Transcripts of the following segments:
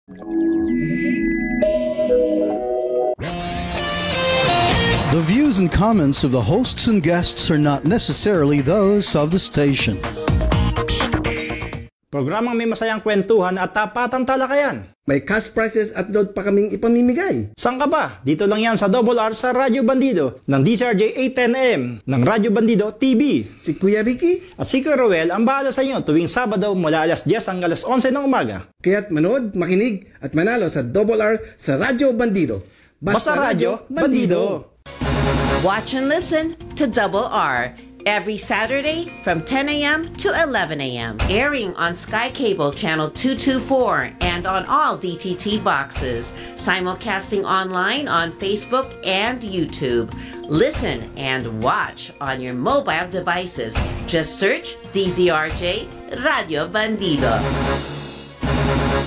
The views and comments of the hosts and guests are not necessarily those of the station. Programang may masayang kwentuhan at tapatang talakayan. May cash prizes at load pa kaming ipamimigay. Saan ka ba? Dito lang yan sa Double R sa Radyo Bandido ng DCRJ 810am ng Radyo Bandido TV. Si Kuya Ricky at si Kuya Roel ang bahala sa inyo tuwing Sabado mula alas 10 hanggang alas 11 ng umaga. Kaya't manood, makinig at manalo sa Double R sa Radyo Bandido. Basta Radyo Bandido. Watch and listen to Double R every Saturday from 10 a.m. to 11 a.m. Airing on Sky Cable Channel 224 and on all DTT boxes. Simulcasting online on Facebook and YouTube. Listen and watch on your mobile devices. Just search DZRJ Radio Bandido.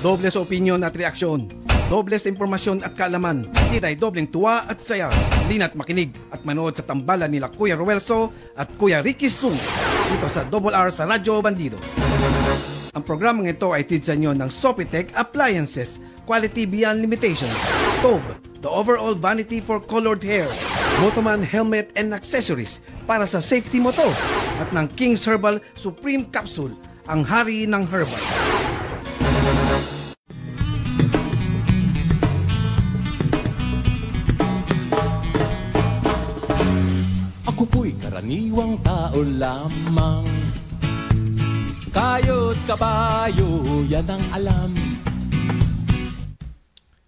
Doble sa opinion at reaksyon. Doble sa impormasyon at kaalaman. Kita'y dobleng tuwa at saya. Lina't makinig at manood sa tambalan nila Kuya Ruelso at Kuya Ricky Sung dito sa Double R sa Radyo Bandido. Ang programang ito ay tid sa inyo ng Sopitech Appliances, Quality Beyond Limitation, Tob, the overall vanity for colored hair, Motoman helmet and accessories para sa safety mo to, at ng King's Herbal Supreme Capsule, ang hari ng herbal. Ako po'y karaniwang tao lamang. Kayo't kabayo, yan ang alam.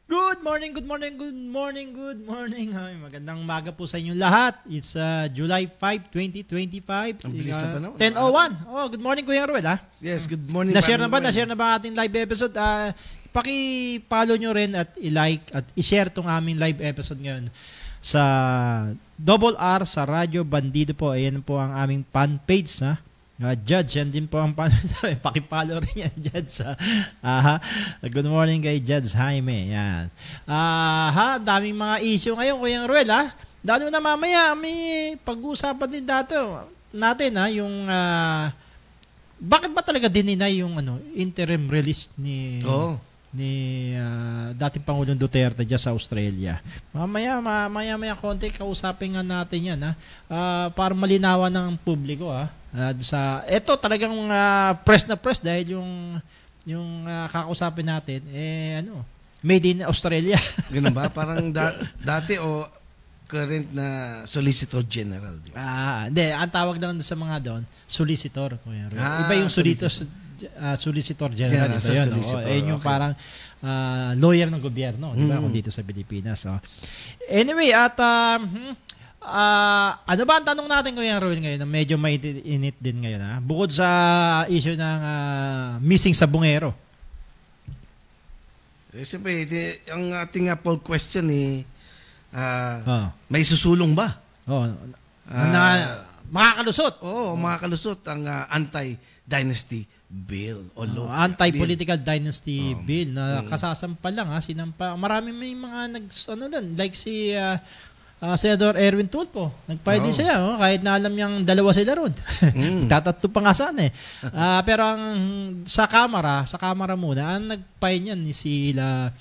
Good morning, good morning, good morning, good morning. Ay, magandang umaga po sa inyong lahat. It's July 5, 2025. Ang bilis na panahon. 10:01. Oh, good morning Kuya Ruel, ha? Yes, good morning. Na-share na ba? Na-share na ba ating live episode? Paki-follow nyo rin at i-like at i-share tong aming live episode ngayon sa Double R sa Radyo Bandido po. Ayan po ang aming fan page, ha? Judge, yan din po ang paki-follow rin yan, Judge. Good morning kay Judge Jaime. Yan. Daming mga issue ngayon, Kuya Ruel, ha? Lalo na mamaya, may pag-uusapan din natin, ha? Yung, bakit ba talaga dininay yung interim release ni dating Pangulong Duterte dyan sa Australia? Mamaya konti kausapin nga natin yan, ha? Para malinawan ng publiko, ha? Ito talagang press na press dahil yung kakausapin natin made in Australia. Ganun ba? Parang dati o current na Solicitor General. Hindi, ang tawag lang sa mga doon, solicitor. Iba yung Solicitor General. Yung parang lawyer ng gobyerno, di ba, kung dito sa Pilipinas. Anyway, at ano ba ang tanong natin Kuya Ruel ngayon na medyo mainit din ngayon, ha? Bukod sa issue ng missing sa bungero. Siyempre, ang ating poll question may susulong ba? Makakalusot. Makakalusot ang anti-dynasty bill o law. Anti-political dynasty bill na kasasampa lang, ha? Sinampa. Marami may mga like si Senator Erwin Tulfo. Nagpahid din siya, kahit na alam niyang dalawa sila ron. Tatatlo pa nga sana, pero sa Kamara muna, ang nagpahid niyan sila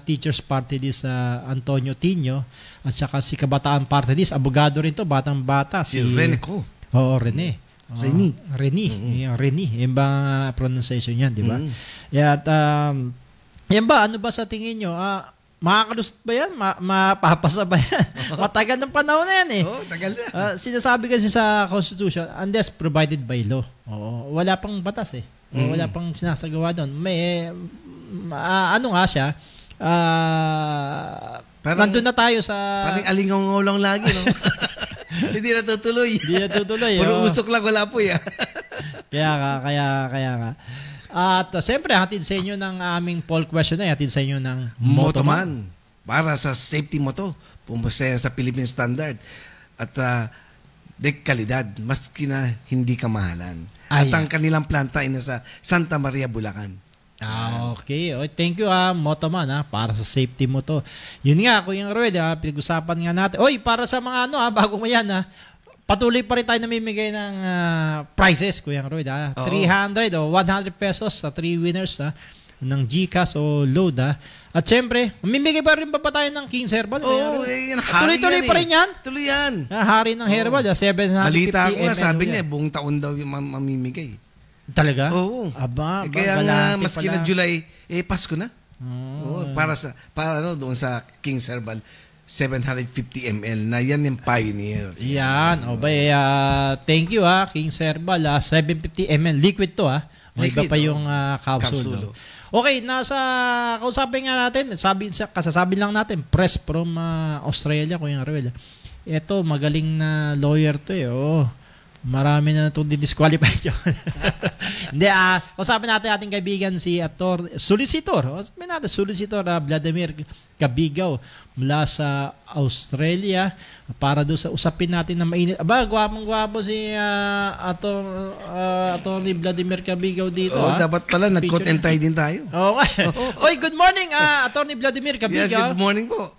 Teachers Party List Antonio Tino at saka si Kabataan Party List, abogado rin to, batang-bata. Si Rene Co. Rene. Rene. Yung ba pronunciation yan, di ba? At yan ba, ano ba sa tingin nyo? Makakalusot ba yan? Mapapasa ba yan? Matagal ng panahon na yan, tagal na. Sinasabi kasi sa Constitution, unless provided by law. Wala pang batas, wala pang sinasagawa doon. May, nga siya, nandun na tayo sa... Parang alingaw lang lagi, no? Hindi natutuloy. Puro usok lang, wala po yan. Kaya nga. At siyempre, hatid sa inyo ng aming poll question na hatid sa inyo ng Motoman. Para sa safety mo to, pumusaya sa Philippine Standard. At kalidad, maski na hindi kamahalan. At ang kanilang planta ay nasa Santa Maria, Bulacan. Okay. Thank you, Motoman, para sa safety mo to. Yun nga, Kuya Ruel, pinag-usapan nga natin. Para sa mga bago mo yan, patuloy pa rin tayo namimigay ng prizes, Kuya Ruel. 300 o 100 pesos sa 3 winners. ng GCash o load At syempre, mamimigay pa rin ba tayo ng King's Herbal? Tuloy-tuloy pa rin yan? Tuloy yan. Hari ng Herbal, 750 Malita ko nga, ml sabi niya, buong taon daw yung mamimigay. Talaga? Oo. Aba, kaya nga, maski na July, Pasko na. Para doon sa King's Herbal, 750 ml na yan yung Pioneer. Yan. Thank you King's Herbal. 750 ml. Liquid to Iba pa yung capsule. Okay, kausapin nga natin. Kasasabi lang natin, press from Australia, Kuya Ruel. Ito, magaling na lawyer to Marami na itong didisqualify dyan. Hindi, kausapin natin ating kaibigan si Solicitor Vladimir Cabigaw mula sa Australia para doon sa usapin natin na mainit. Gwapong-gwapo si Attorney Vladimir Cabigaw dito. Dapat pala, nag-coat and tie din tayo. Oy, good morning, Attorney Vladimir Cabigaw. Yes, good morning po.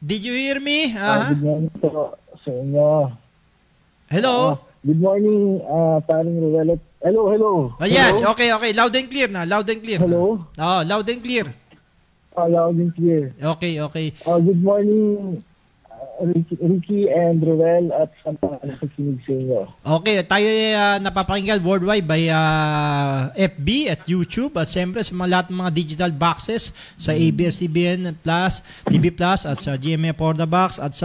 Did you hear me? Good morning po sa inyo. Hello? Good morning, paring Ruel. Hello. Yes, okay. Loud and clear na. Loud and clear. Hello? Loud and clear. Loud and clear. Okay. Good morning, Ricky and Ruel at sa mga nakikinig sa inyo. Okay, tayo napapakinggan worldwide by FB at YouTube at siyempre sa lahat ng mga digital boxes sa ABS-CBN Plus, TV Plus at sa GMA For The Box at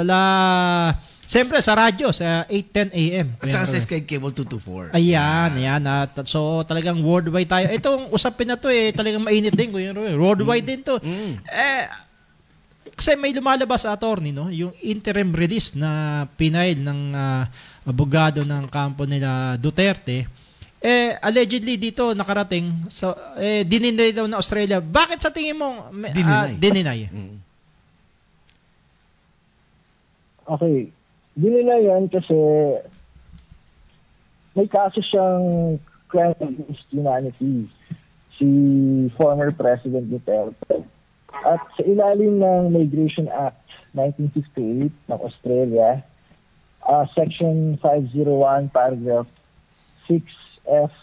siyempre sa radyo sa 8:10 AM. At saka sa Sky Cable 224. Ayan. So talagang worldwide tayo. Itong usapin na to talagang mainit din. Worldwide din to. Kasi may lumalabas attorney, yung interim release na pinail ng abogado ng kampo nila Duterte. Allegedly dito nakarating dininay daw na Australia. Bakit sa tingin mo dininay? Okay. Dinila yan kasi may kaso siyang crime against humanity si former President Duterte. At sa ilalim ng Migration Act 1958 ng Australia, Section 501, Paragraph 6F,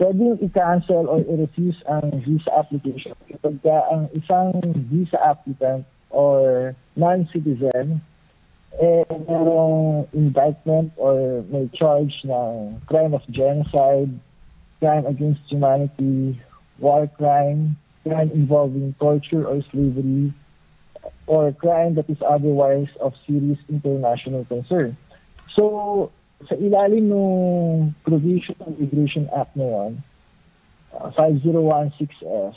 pwedeng i-cancel or i-refuse ang visa application kapag ang isang visa applicant or non-citizen merong indictment or may charge ng crime of genocide, crime against humanity, war crime involving torture or slavery, or crime that is otherwise of serious international concern. So, sa ilalim ng provision ng Immigration Act na yun, 5016F,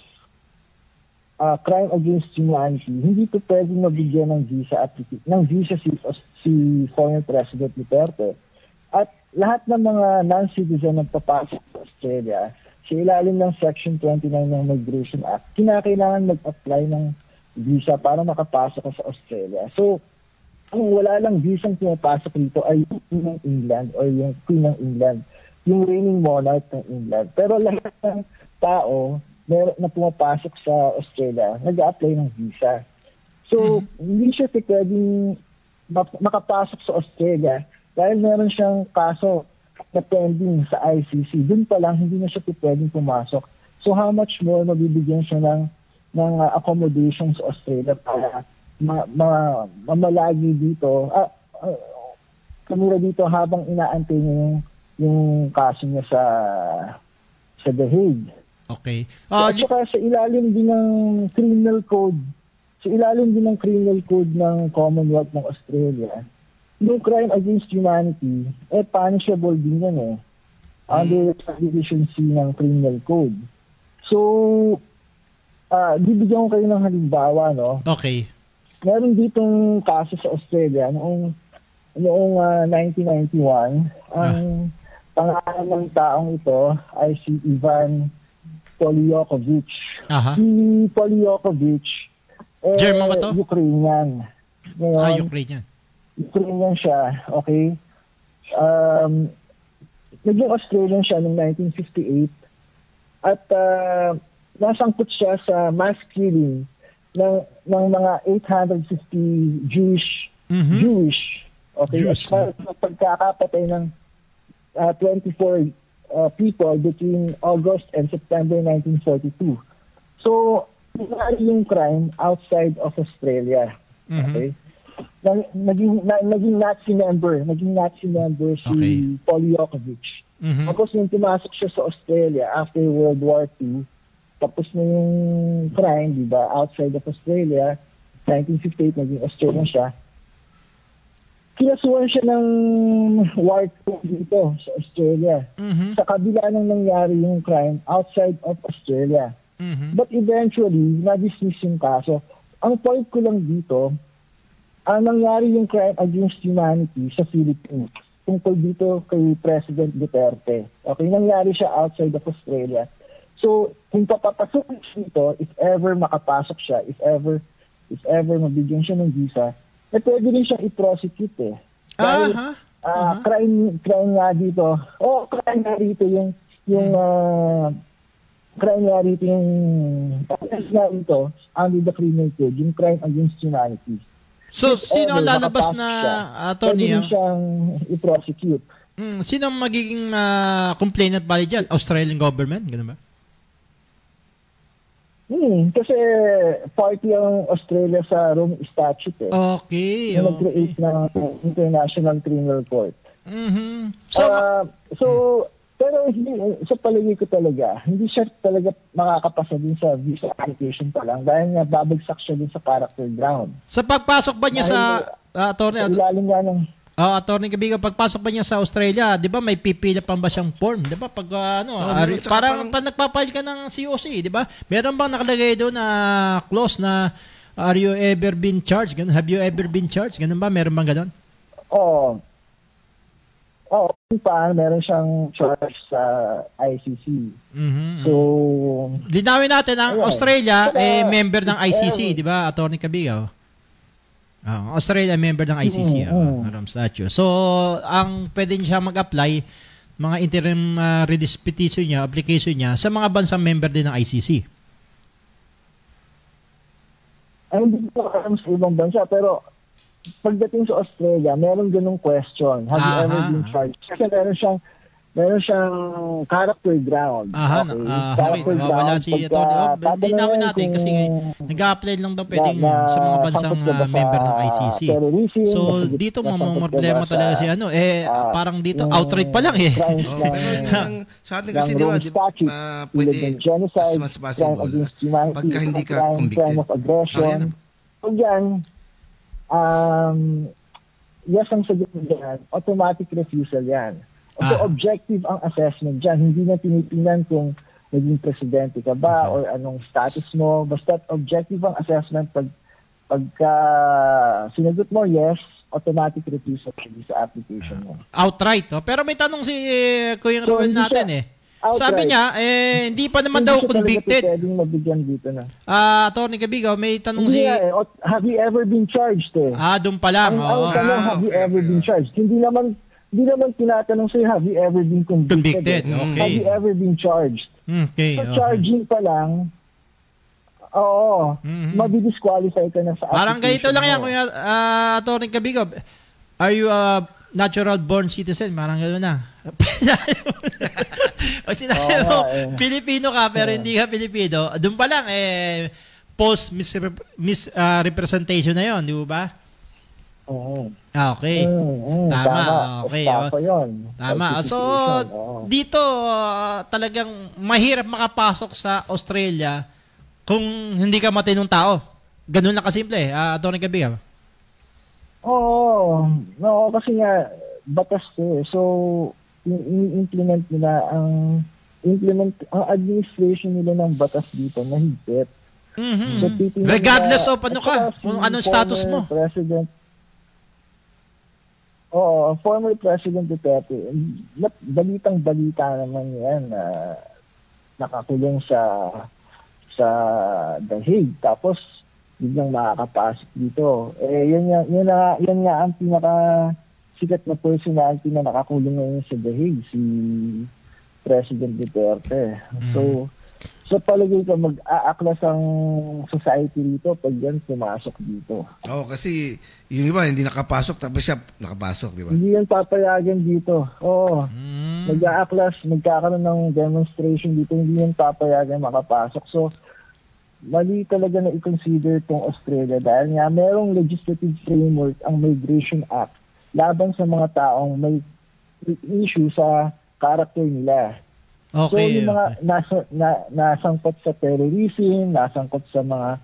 crime against humanity, hindi po pwedeng mabigyan ng visa si former President Duterte. At lahat ng mga non-citizen na papasok sa Australia, sa ilalim ng Section 29 ng Migration Act, kinakailangan mag-apply ng visa para makapasok sa Australia. So, ang wala lang visang pumapasok dito ay yung Queen ng England or yung Queen ng England, yung reigning monarch ng England. Pero lahat ng tao na pumapasok sa Australia, nag-a-apply ng visa. So, hindi siya pwedeng makapasok sa Australia dahil meron siyang kaso na pending sa ICC. Doon pa lang, hindi na siya pwedeng pumasok. So, how much more mabibigyan siya ng accommodation sa Australia para mamalagi dito, kamura dito habang inaantay niya yung kaso niya sa The Hague. Okay. At saka sa ilalim din ng criminal code, ng Commonwealth ng Australia, yung crime against humanity, punishable din yan under Division C ng Criminal Code. So, bibigyan ko kayo ng halimbawa, Okay. Meron ditong kaso sa Australia noong 1991. Ang pangalan ng taong ito ay si Ivan Polyakovich. Si Polyakovich, German ba to? Ukrainian. Ngayon, Ukrainian. Ukrainian siya, okay? Naging Australian siya noong 1958 at nasangkot siya sa mass killing ng mga 850 Jewish, okay? Jews. At pagkakapatay ng 24 people between August and September 1942. So, nangyari yung crime outside of Australia. Okay? Naging Nazi member si Polyakovich. Tapos nung pumasok siya sa Australia after World War II, tapos na yung crime, di ba, outside of Australia, 1958, naging Australian siya. Kinasuhan siya ng war crime dito sa Australia. Sa kabila nang nangyari yung crime outside of Australia. But eventually, na-dismiss yung kaso. Ang point ko lang dito, ang nangyari yung crime against humanity sa Philippines tungkol dito kay President Duterte. Okay, nangyari siya outside of Australia. So, kung papapasok dito, if ever makapasok siya, if ever mabigyan siya ng visa, pwede rin siyang i-prosecute eh. Dahil, crime nga dito. Crime nga dito yung under the criminal code, yung crime against humanity. So, sino ang lalabas na attorney? Pwede rin siyang i-prosecute. Sino ang magiging complainant bali dyan? Australian government? Ganun ba? Kasi party ang Australia sa Rome Statute. Okay. Nag-create ng International Criminal Court. Pero sa palagay ko talaga, hindi siya talaga makakapasa din sa visa application pa lang dahil nga babagsak siya din sa character ground. Sa pagpasok ba niya sa attorney? Attorney Cabigo, pagpasok ba niya sa Australia, 'di ba may pipila pa ba siyang form, 'di ba? Pag parang nagpa-file ka ng COC, 'di ba? Meron bang nakalagay doon na clause na are you ever been charged? Ganun, have you ever been charged? Ganun ba? Meron bang ganun? Meron siyang charge sa ICC. So, linawin natin ang Australia member ng ICC, 'di ba? Attorney Cabigo. Australia member ng ICC, statute. So, ang pwede niya mag-apply mga interim redisposition niya, application niya sa mga bansang member din ng ICC. Hindi ko alam sa ibang bansa, pero pagdating sa Australia, meron ganung question. Have you ever been charged? Kasi meron siyang character ground. Character ground. Wala si attorney. Hindi namin natin kasi nag-a-apply lang daw pwedeng sa mga bansang member ng ICC. So, dito problema talaga si parang dito outright pa lang eh. Sa atin kasi diba, pwede as possible pagka hindi ka convicted. So, yan, yes ang sagot dyan, automatic refusal yan. So, objective ang assessment dyan. Hindi na tinitingnan kung naging presidente ka ba or anong status mo. Basta objective ang assessment pagka sinagot mo, yes, automatic refusal sa application mo. Outright. Pero may tanong si Kuya Roel natin Sabi niya, hindi pa naman daw convicted. Hindi pwedeng mabigyan dito na. Attorney Cabigo, may tanong have you ever been charged doon pa lang. Ang tanong, have you ever been charged? Hindi naman tinatanong sa'yo, have you ever been convicted? Okay. Have you ever been charged? Okay. So, charging pa lang, madi-disqualify ka na sa application. Parang ganito lang yan, Kuya Attorney Cabigo. Are you a natural born citizen? Parang gano'n na. Pag sinabi mo, Pilipino ka pero hindi ka Pilipino, doon pa lang, post misrepresentation na yon, di ba? Okay. Tama. Okay. Tama. So, dito talagang mahirap makapasok sa Australia kung hindi ka matinong tao. Ganun lang kasimple. Attorney Cabigo. No, kasi nga batas So, i-implement nila ang administration nila ng batas dito mahigpit. So, regardless of kung anong status mo. Former President Duterte, balitang-balita naman yan na nakakulong sa The Hague. Tapos, biglang makakapasok dito. Yan nga ang pinaka-sikat na personality na nakakulong ngayon sa The Hague, si President Duterte. So, Sa palagay ko, mag-aaklas ang society dito pag yan pumasok dito. Oo, kasi yung iba hindi nakapasok tapos siya nakapasok, di ba? Hindi yan papayagan dito. Oo. Mag-aaklas, magkakaroon ng demonstration dito, hindi yan papayagan makapasok. So, mali talaga na i-consider itong Australia dahil nga merong legislative framework ang Migration Act laban sa mga taong may issue sa character nila. Okay. So, yung mga nasangkot sa terrorism, nasangkot sa mga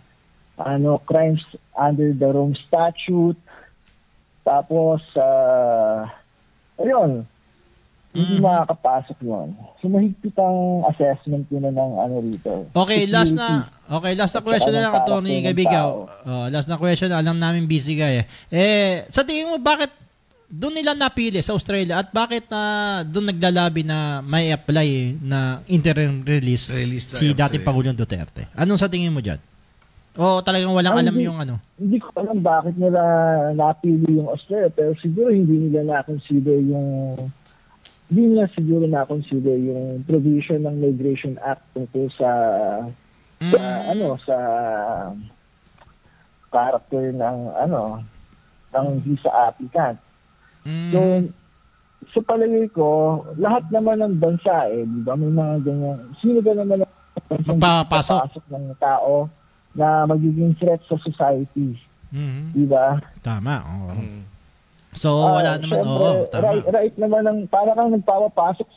crimes under the Rome Statute, tapos, ayun, hindi makakapasok yun. So, mahigpit ang assessment yun ng rito. Okay, last na question na lang, Atty. Kaibigaw. Last na question, alam namin busy ka eh. Sa tingin mo, bakit doon nila napili sa Australia at bakit doon naglalabi na may apply na interim release si dating Pangulong Duterte? Anong sa tingin mo dyan? O talagang walang alam yung ano? Hindi ko alam bakit nila napili yung Australia, pero siguro hindi nila na-consider yung provision ng Migration Act tungkol sa character ng visa applicant. So, sa palagay ko, lahat naman ng bansa di ba? May mga ganyan. Sino ba naman ang magpapasok ng tao na magiging threat sa society? Di ba? Tama. So, wala naman. Tama. Right naman, para kang nagpapapasok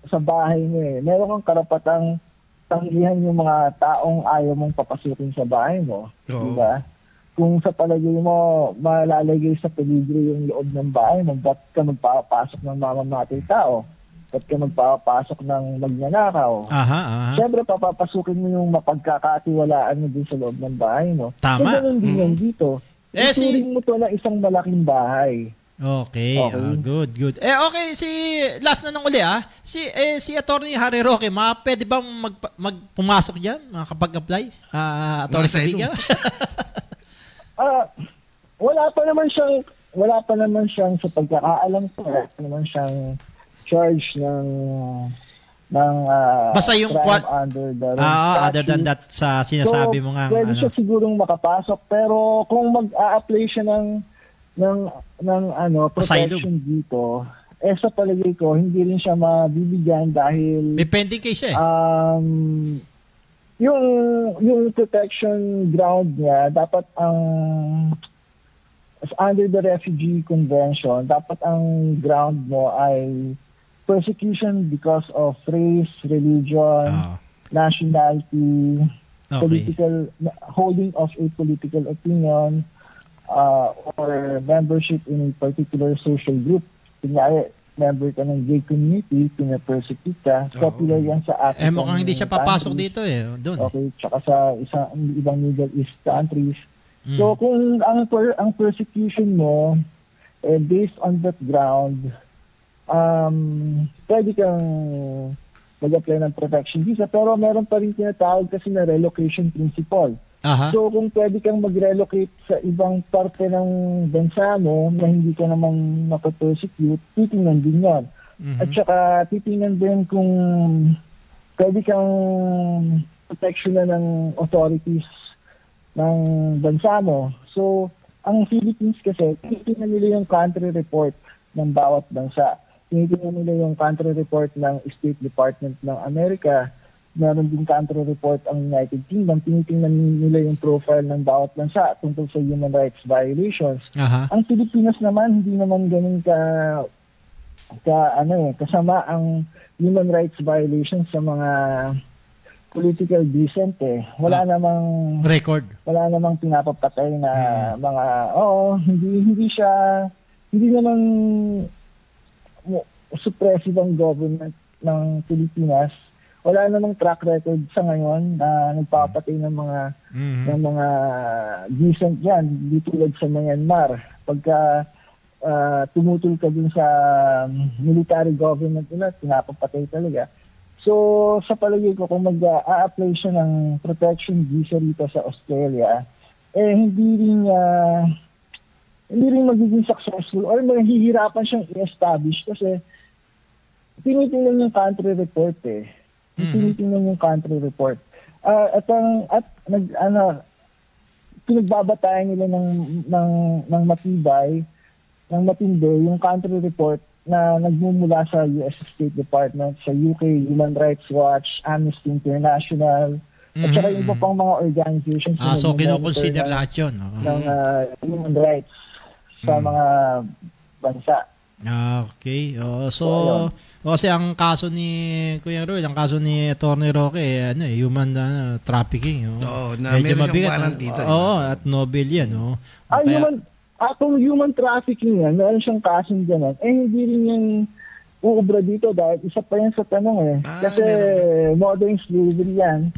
sa bahay mo eh. Meron kang karapatang tanggihan yung mga taong ayaw mong papasukin sa bahay mo. Di ba? Kung sa palagay mo, malalagay sa peligro yung loob ng bahay mo, ba't ka magpapasok ng mamamatay tao? Ba't ka magpapasok ng magnanakaw? Siyempre, papapasukin mo yung mapagkakatiwalaan mo din sa loob ng bahay mo. Tama. So, ganun din yan dito. Ituring mo to na isang malaking bahay. Okay. Good. Okay, last na ng uli si Atty. Harry Roque, pwede bang pumasok diyan, makapag-apply? Atty. Kaibigaw? Wala pa naman siyang sa pagkakaalam ko, wala pa naman siyang charge ng basta yung under the other than that sa sinasabi mo nga. Pwede siya sigurong makapasok, pero kung mag-a-apply siya ng protection dito, sa palagay ko, hindi rin siya mabibigyan dahil may pending case yung protection ground niya, dapat under the Refugee Convention, dapat ang ground mo ay persecution because of race, religion, nationality, holding of a political opinion, or membership in a particular social group. Kunyari, member ka ng gay community, pina-persecute ka, popular yan sa African mukhang hindi siya papasok dito doon. Okay, tsaka sa ibang Middle East countries. So, kung ang persecution mo, based on that ground, pwede kang mag-apply ng protection visa, pero meron pa rin tinatawag kasi na relocation principle. So, kung pwede kang mag-relocate sa ibang parte ng bansa mo na hindi ka namang mapapersecute, titingnan din yan. At saka titingnan din kung pwede kang protection na ng authorities ng bansa mo. So, ang Philippines kasi, titingnan nila yung country report ng bawat bansa. Titingnan nila yung country report ng State Department ng Amerika. Meron din country report ang United Kingdom. Tinitingnan nila yung profile ng bawat bansa tungkol sa human rights violations. Ang Pilipinas naman, hindi naman ganun kasama ang human rights violations sa mga political dissent Wala namang record. Wala namang pinapapatay na mga hindi naman suppressive ang government ng Pilipinas. Wala namang track record sa ngayon na nagpapatay ng mga decent yan, di tulad sa Myanmar. Pagka tumutol ka dun sa military government nila, pinapapatay talaga. So, sa palagay ko, kung mag-a-apply siya ng protection visa rito sa Australia, hindi rin magiging successful or mahihirapan siyang i-establish kasi tinitingnan yung country report tinitingnan yung country report. Pinagbabatayan nila ng matibay, ng matindi yung country report na nagmumula sa US State Department, sa UK Human Rights Watch, Amnesty International, at saka yung iba pang mga organizations. So kino-consider lahat yun. Ng human rights sa mga bansa. Okay. Kasi ang kaso ni Kuya Roel, ang kaso ni Attorney Roque, human trafficking. Na medyo meron siyang warrant dito. At Nobel yan. Kung human trafficking yan, meron siyang kasong ganun, hindi rin yung uubra dito dahil isa pa yan sa tanong Kasi modern slavery yan.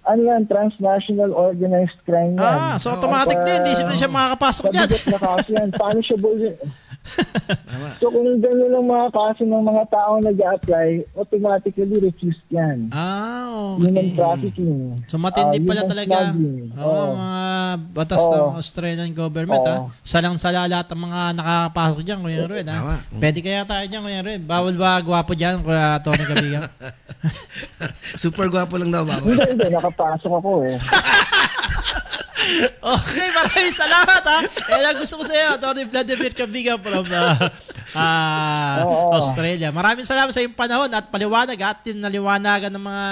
Ano yan? Transnational organized crime yan. So automatic din. Hindi siya makakapasok dyan. Sabigat na kaso yan. Paano siya So kung gano'n ang mga kaso ng mga taong nag-a-apply, automatically refused yan. Okay. Human trafficking. So matindi pala talaga. Mga batas ng Australian government. Salang-sala lahat ng mga nakakapasok dyan, Kuya Ruel. Pwede kaya tayo dyan, Kuya Ruel. Bawal ba gwapo dyan, Kuya Tony Gabiga? Super gwapo lang daw, bawal. Hindi, nakapasok ako Okay, maraming salamat Kaya gusto ko sa iyo, Tony Vladimir Gabiga from Australia. Maraming salamat sa iyong panahon at paliwanag at naliwanagan ng mga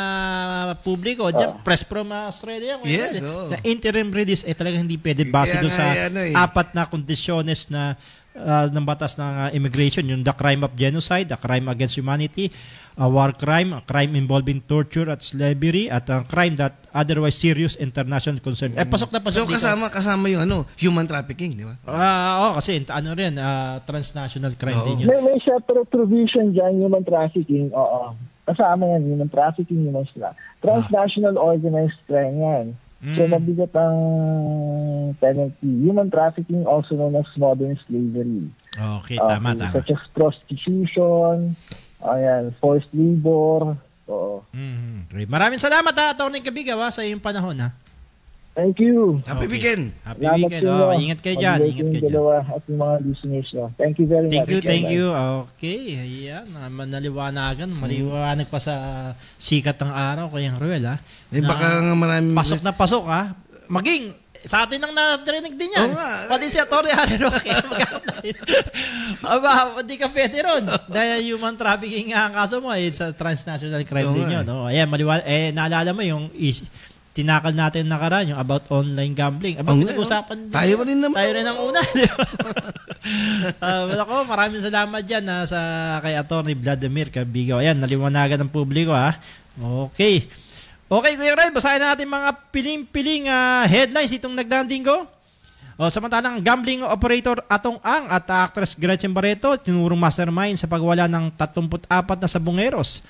publiko. Press from Australia. Yes. The interim release talagang hindi pwede base doon sa apat na kondisyones na ng batas ng immigration, yung the crime of genocide, the crime against humanity, a war crime, a crime involving torture at slavery, at a crime that otherwise serious international concern. Pasok na pasok dito. So kasama yung human trafficking, di ba? Kasi transnational crime din yun. May separate provision dyan, human trafficking. Kasama yan, human trafficking, transnational organized crime yan. So mabigat ang penalty. Human trafficking, also known as modern slavery. Okay, tama. Such as prostitution, forced labor. Okay. Maraming salamat Atty. Gabiga sa iyong panahon Thank you. Happy weekend. Happy weekend. Ingat kayo dyan. Dalawa at yung mga listeners Thank you very much. Thank you. Okay. Ayan. Maliwanagan pa sa sikat ng araw, Kuya Ruel baka maraming pasok na pasok Maging sa atin ang narinig din yan. Pati si Atty. Harry Roque. Hindi ka pwede ron. Dahil human trafficking ang kaso mo, sa transnational crime din yun. Ayan, naalala mo yung tinakal natin nakaraan, yung about online gambling. Pinag-usapan tayo rin naman. Tayo rin ang una. Maraming salamat dyan kay Atty. Vladimir Gabiga. Ayan, naliwanagan ng publiko Okay. Okay, Kuya Ray, basahin natin mga piling-piling headlines itong nagdaang linggo. Samantalang gambling operator Atong Ang at actress Gretchen Barreto tinurong mastermind sa pagwala ng 34 na sabongeros.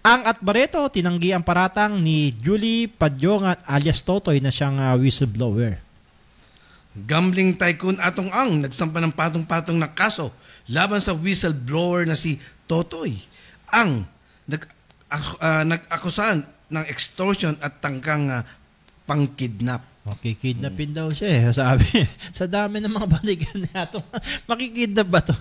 Ang at Barreto tinanggi ang paratang ni Julie Padjongan alias Totoy na siyang whistleblower. Gambling tycoon Atong Ang nagsampa ng patong-patong na kaso laban sa whistleblower na si Totoy. Ang nag-akusahan ng extortion at tangkang pang-kidnap. Okay, kidnapin daw siya Sabi, sa dami ng mga balikan niya makikidnap ba to?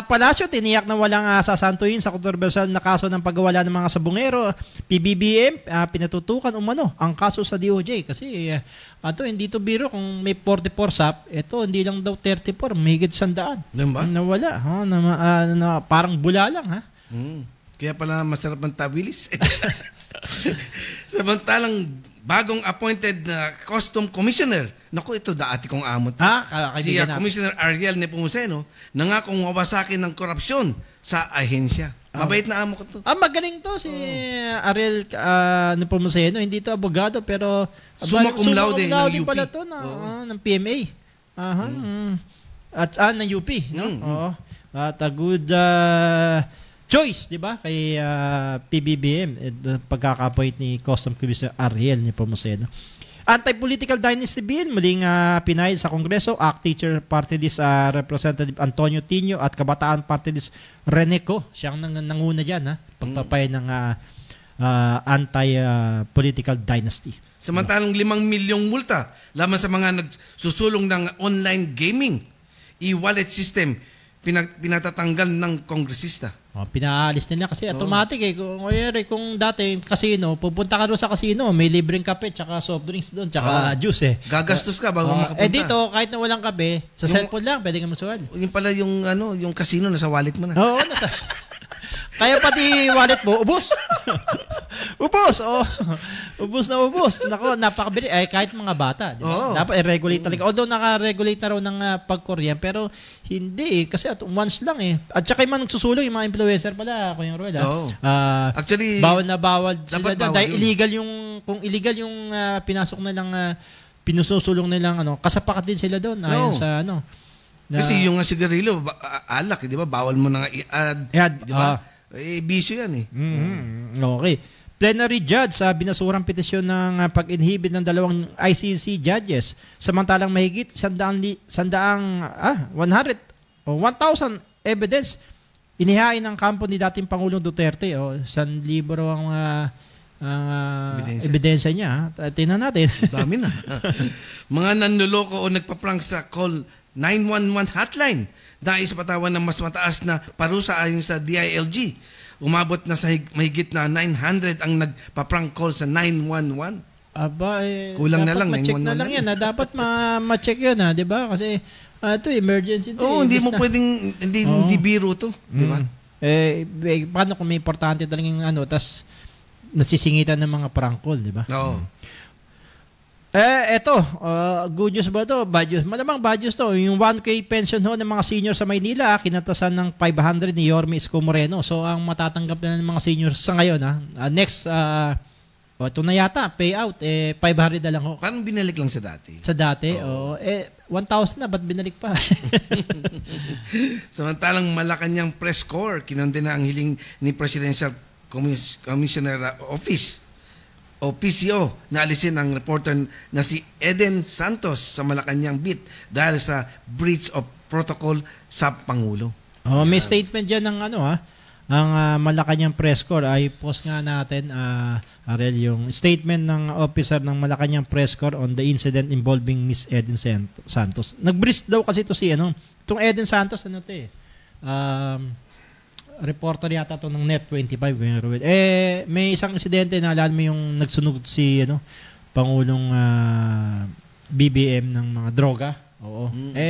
Palasyo, tiniyak na walang sasantuin sa kontrobersyal na kaso ng pagwawala ng mga sabungero. PBBM, pinatutukan umano ang kaso sa DOJ kasi hindi to biro kung may 44 SAP, ito hindi lang daw 34, mahigit 100. Diba? Nawala, parang bula lang Kaya pala masarap ang tabilis. Samantalang bagong appointed na custom commissioner, ito dati kong amot. Si Commissioner Ariel Nepomuceno nangakong wawasakin ng korupsyon sa ahensya. Mabait na amo ko to. Magaling to si Ariel Nepomuceno. Hindi to abogado pero summa cum laude ng UP. Pala to ng PMA. At ng UP, no? At a good choice, di ba? Kay PBBM, pagkaka-appoint ni Custom Commissioner Ariel Nepomuceno. Anti-political dynasty bill, muling pinahid sa Kongreso, ACT Teacher Party List Representative Antonio Tino at Kabataan Party List Reneco. Siyang nanguna dyan, pagpapahid ng anti-political dynasty. Samantalang 5 milyong multa laban sa mga nagsusulong ng online gaming, e-wallet system, pinatatanggal ng kongresista. Pinaalis nila kasi automatic kung dati casino, pupunta ka doon sa casino, may libreng kape tsaka soft drinks doon tsaka juice Gagastos ka bago makapunta. Dito kahit na walang kape, sa cellphone lang pwede ka masuwal. Yung pala yung casino nasa wallet mo na. Oo, kaya pati wallet mo ubos. Ubos. Ubos na ubos. Nako, napakabili kahit mga bata, di ba? Dapat i-regulate talaga. Although naka-regulate na raw ng pagkuryan, pero hindi kasi at once lang At saka yung mga nagsusulong, yung mga influencer pala, Kuya Ruel. Actually, bawal na bawal sila doon. Dahil kung illegal yung pinasok nilang pinususulong nilang kasapakat din sila doon ayon sa kasi yung sigarilyo, alak, di ba? Bawal mo na i-add, di ba? Bisyo yan Okay. Plenary judge sa binasurang petisyon ng pag-inhibit ng 2 ICC judges samantalang mahigit 1,000 evidence inihain ng kampo ni dating Pangulong Duterte. 1,000 ang ebidensya niya. Tingnan natin. Dami na. Mga nanloloko o nagpa-prank sa call 911 hotline dahil sa patawan ng mas mataas na parusa ayon sa DILG. Umabot na sa mahigit na 900 ang nagpa-prank call sa 911. Kulang na lang. Ma-check na lang yan. Dapat ma-check yun, di ba? Kasi ito, emergency. Hindi mo pwedeng, hindi biro to. Di ba? Paano kung may importante talagang tas nasisingitan ng mga prank call, di ba? Oo. Eto, good news ba to? Bad news. Malamang bad news to. Yung 1K pension ng mga senior sa Maynila, kinatasan ng 500 ni Yorme Isko Moreno. So, ang matatanggap na ng mga senior sa ngayon, next, ito na yata, payout, 500 na lang ho. Parang binalik lang sa dati. Sa dati, 1,000 na, ba't binalik pa? Samantalang Malacanang press corps, kinonde na ang hiling ni Presidential Commissioner Office o PCO na alisin ang reporter na si Eden Santos sa Malacanang Beat dahil sa breach of protocol sa Pangulo. May statement dyan ng ang Malacanang press corps. Ay post nga natin, Ariel, yung statement ng officer ng Malacanang press corps on the incident involving Miss Eden Santos. Nag-breach daw kasi ito itong Eden Santos, reporter yata to ng Net25. May isang insidente na alam mo yung nagsunog si Pangulong BBM ng mga droga.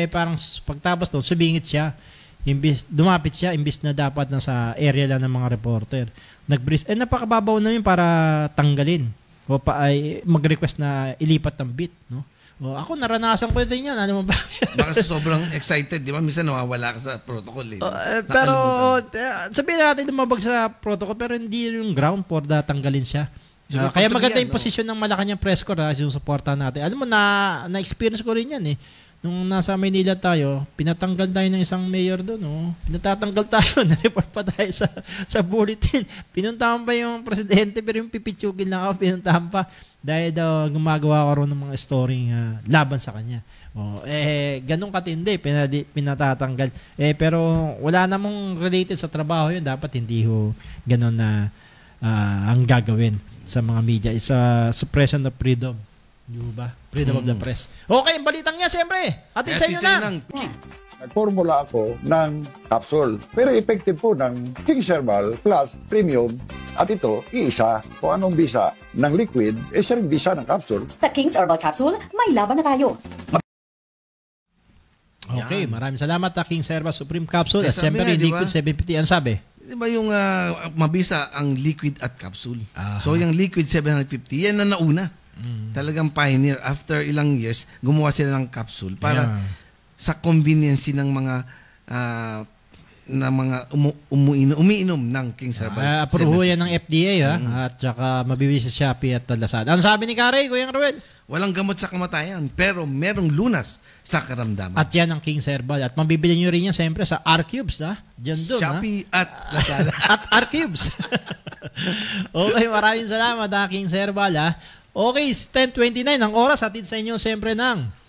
Parang pagtapos doon, subingit siya. Dumapit siya imbis na dapat na sa area lang ng mga reporter. Nag-breach. Napakababaw namin para tanggalin. O mag-request na ilipat ng beat, no? Ako naranasan ko din yan. Ano mo ba? Baka sobrang excited, di ba? Minsan nawawala ka sa protocol. Pero sabihin natin lumabag sa protocol pero hindi yung ground for tanggalin siya. Kaya maganda yung posisyon ng Malacanang press corps yung suporta natin. Alam mo, na-experience ko rin yan Nung nasa Maynila tayo, pinatanggal tayo ng isang mayor doon. Pinatatanggal tayo, na-report pa tayo sa bulletin. Pinuntahan pa yung presidente pero yung pipitsugin lang ako, pinuntahan pa. Dahil daw gumagawa ko rin ng mga story laban sa kanya. Ganun katindi, pinatatanggal. Pero wala namang related sa trabaho yun. Dapat hindi ganun na ang gagawin sa mga media. It's a suppression of freedom. Diba? Freedom of the press. Okay, balitang niya siyempre. Atin sa inyo na. Nagformula ako ng capsule. Pero effective po ng King's Herbal Plus Premium. At ito, iisa. Kung anong bisa ng liquid, siya rin bisa ng capsule. Sa King's Herbal Capsule, may laban na tayo. Okay, maraming salamat King's Herbal Supreme Capsule. At siyempre, liquid 750. Ang sabi? Diba yung mabisa ang liquid at capsule? So yung liquid 750, yan na nauna. Talagang pioneer. After ilang years, gumawa sila ng capsule para sa convenience ng mga umiinom ng King's Herbal. Approve yan ng FDA at saka mabibili sa Shopee at Lazada. Ano sabi ni Kare, Kuya Ruel? Walang gamot sa kamatayan pero merong lunas sa karamdaman. At yan ang King's Herbal. At mabibili nyo rin yan siyempre sa R-Cubes. Diyan doon. Shopee at Lazada. At R-Cubes. Okay, maraming salamat King's Herbal. Okay, 10:29 ang oras. Atid sa inyo siyempre ng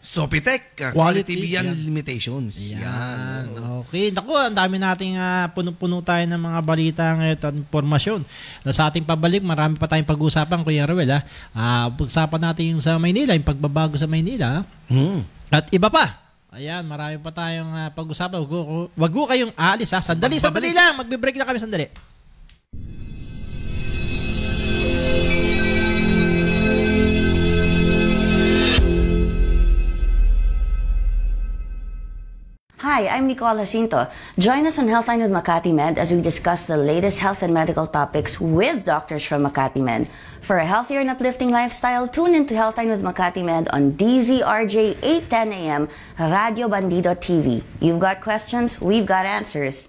Sopitec, quality beyond limitations. Yan. Okay. Naku, ang dami nating puno-puno tayo ng mga balita at informasyon. Sa ating pabalik, marami pa tayong pag-uusapan, Kuya Ruel. Pag-usapan natin yung sa Maynila, yung pagbabago sa Maynila. At iba pa. Ayan, marami pa tayong pag-usapan. Wag ko kayong aalis ha. Sandali lang. Magbe-break na kami sandali. Hi, I'm Nicole Jacinto. Join us on Healthline with Makati Med as we discuss the latest health and medical topics with doctors from Makati Med. For a healthier and uplifting lifestyle, tune into Healthline with Makati Med on DZRJ 8:10 a.m. Radio Bandido TV. You've got questions, we've got answers.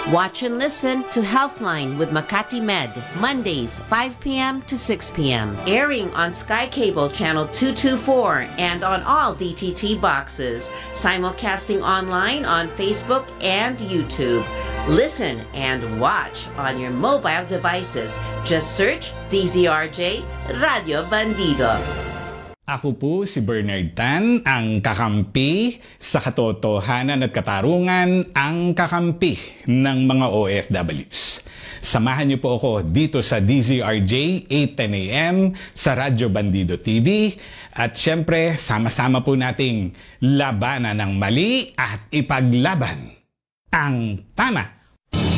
Watch and listen to Healthline with Makati Med, Mondays, 5 p.m. to 6 p.m. Airing on Sky Cable Channel 224 and on all DTT boxes. Simulcasting online on Facebook and YouTube. Listen and watch on your mobile devices. Just search DZRJ Radio Bandido. Ako po si Bernard Tan, ang kakampi sa katotohanan at katarungan, ang kakampi ng mga OFWs. Samahan niyo po ako dito sa DZRJ 8:10 a.m. sa Radyo Bandido TV at syempre sama-sama po nating labanan ng mali at ipaglaban ang tama.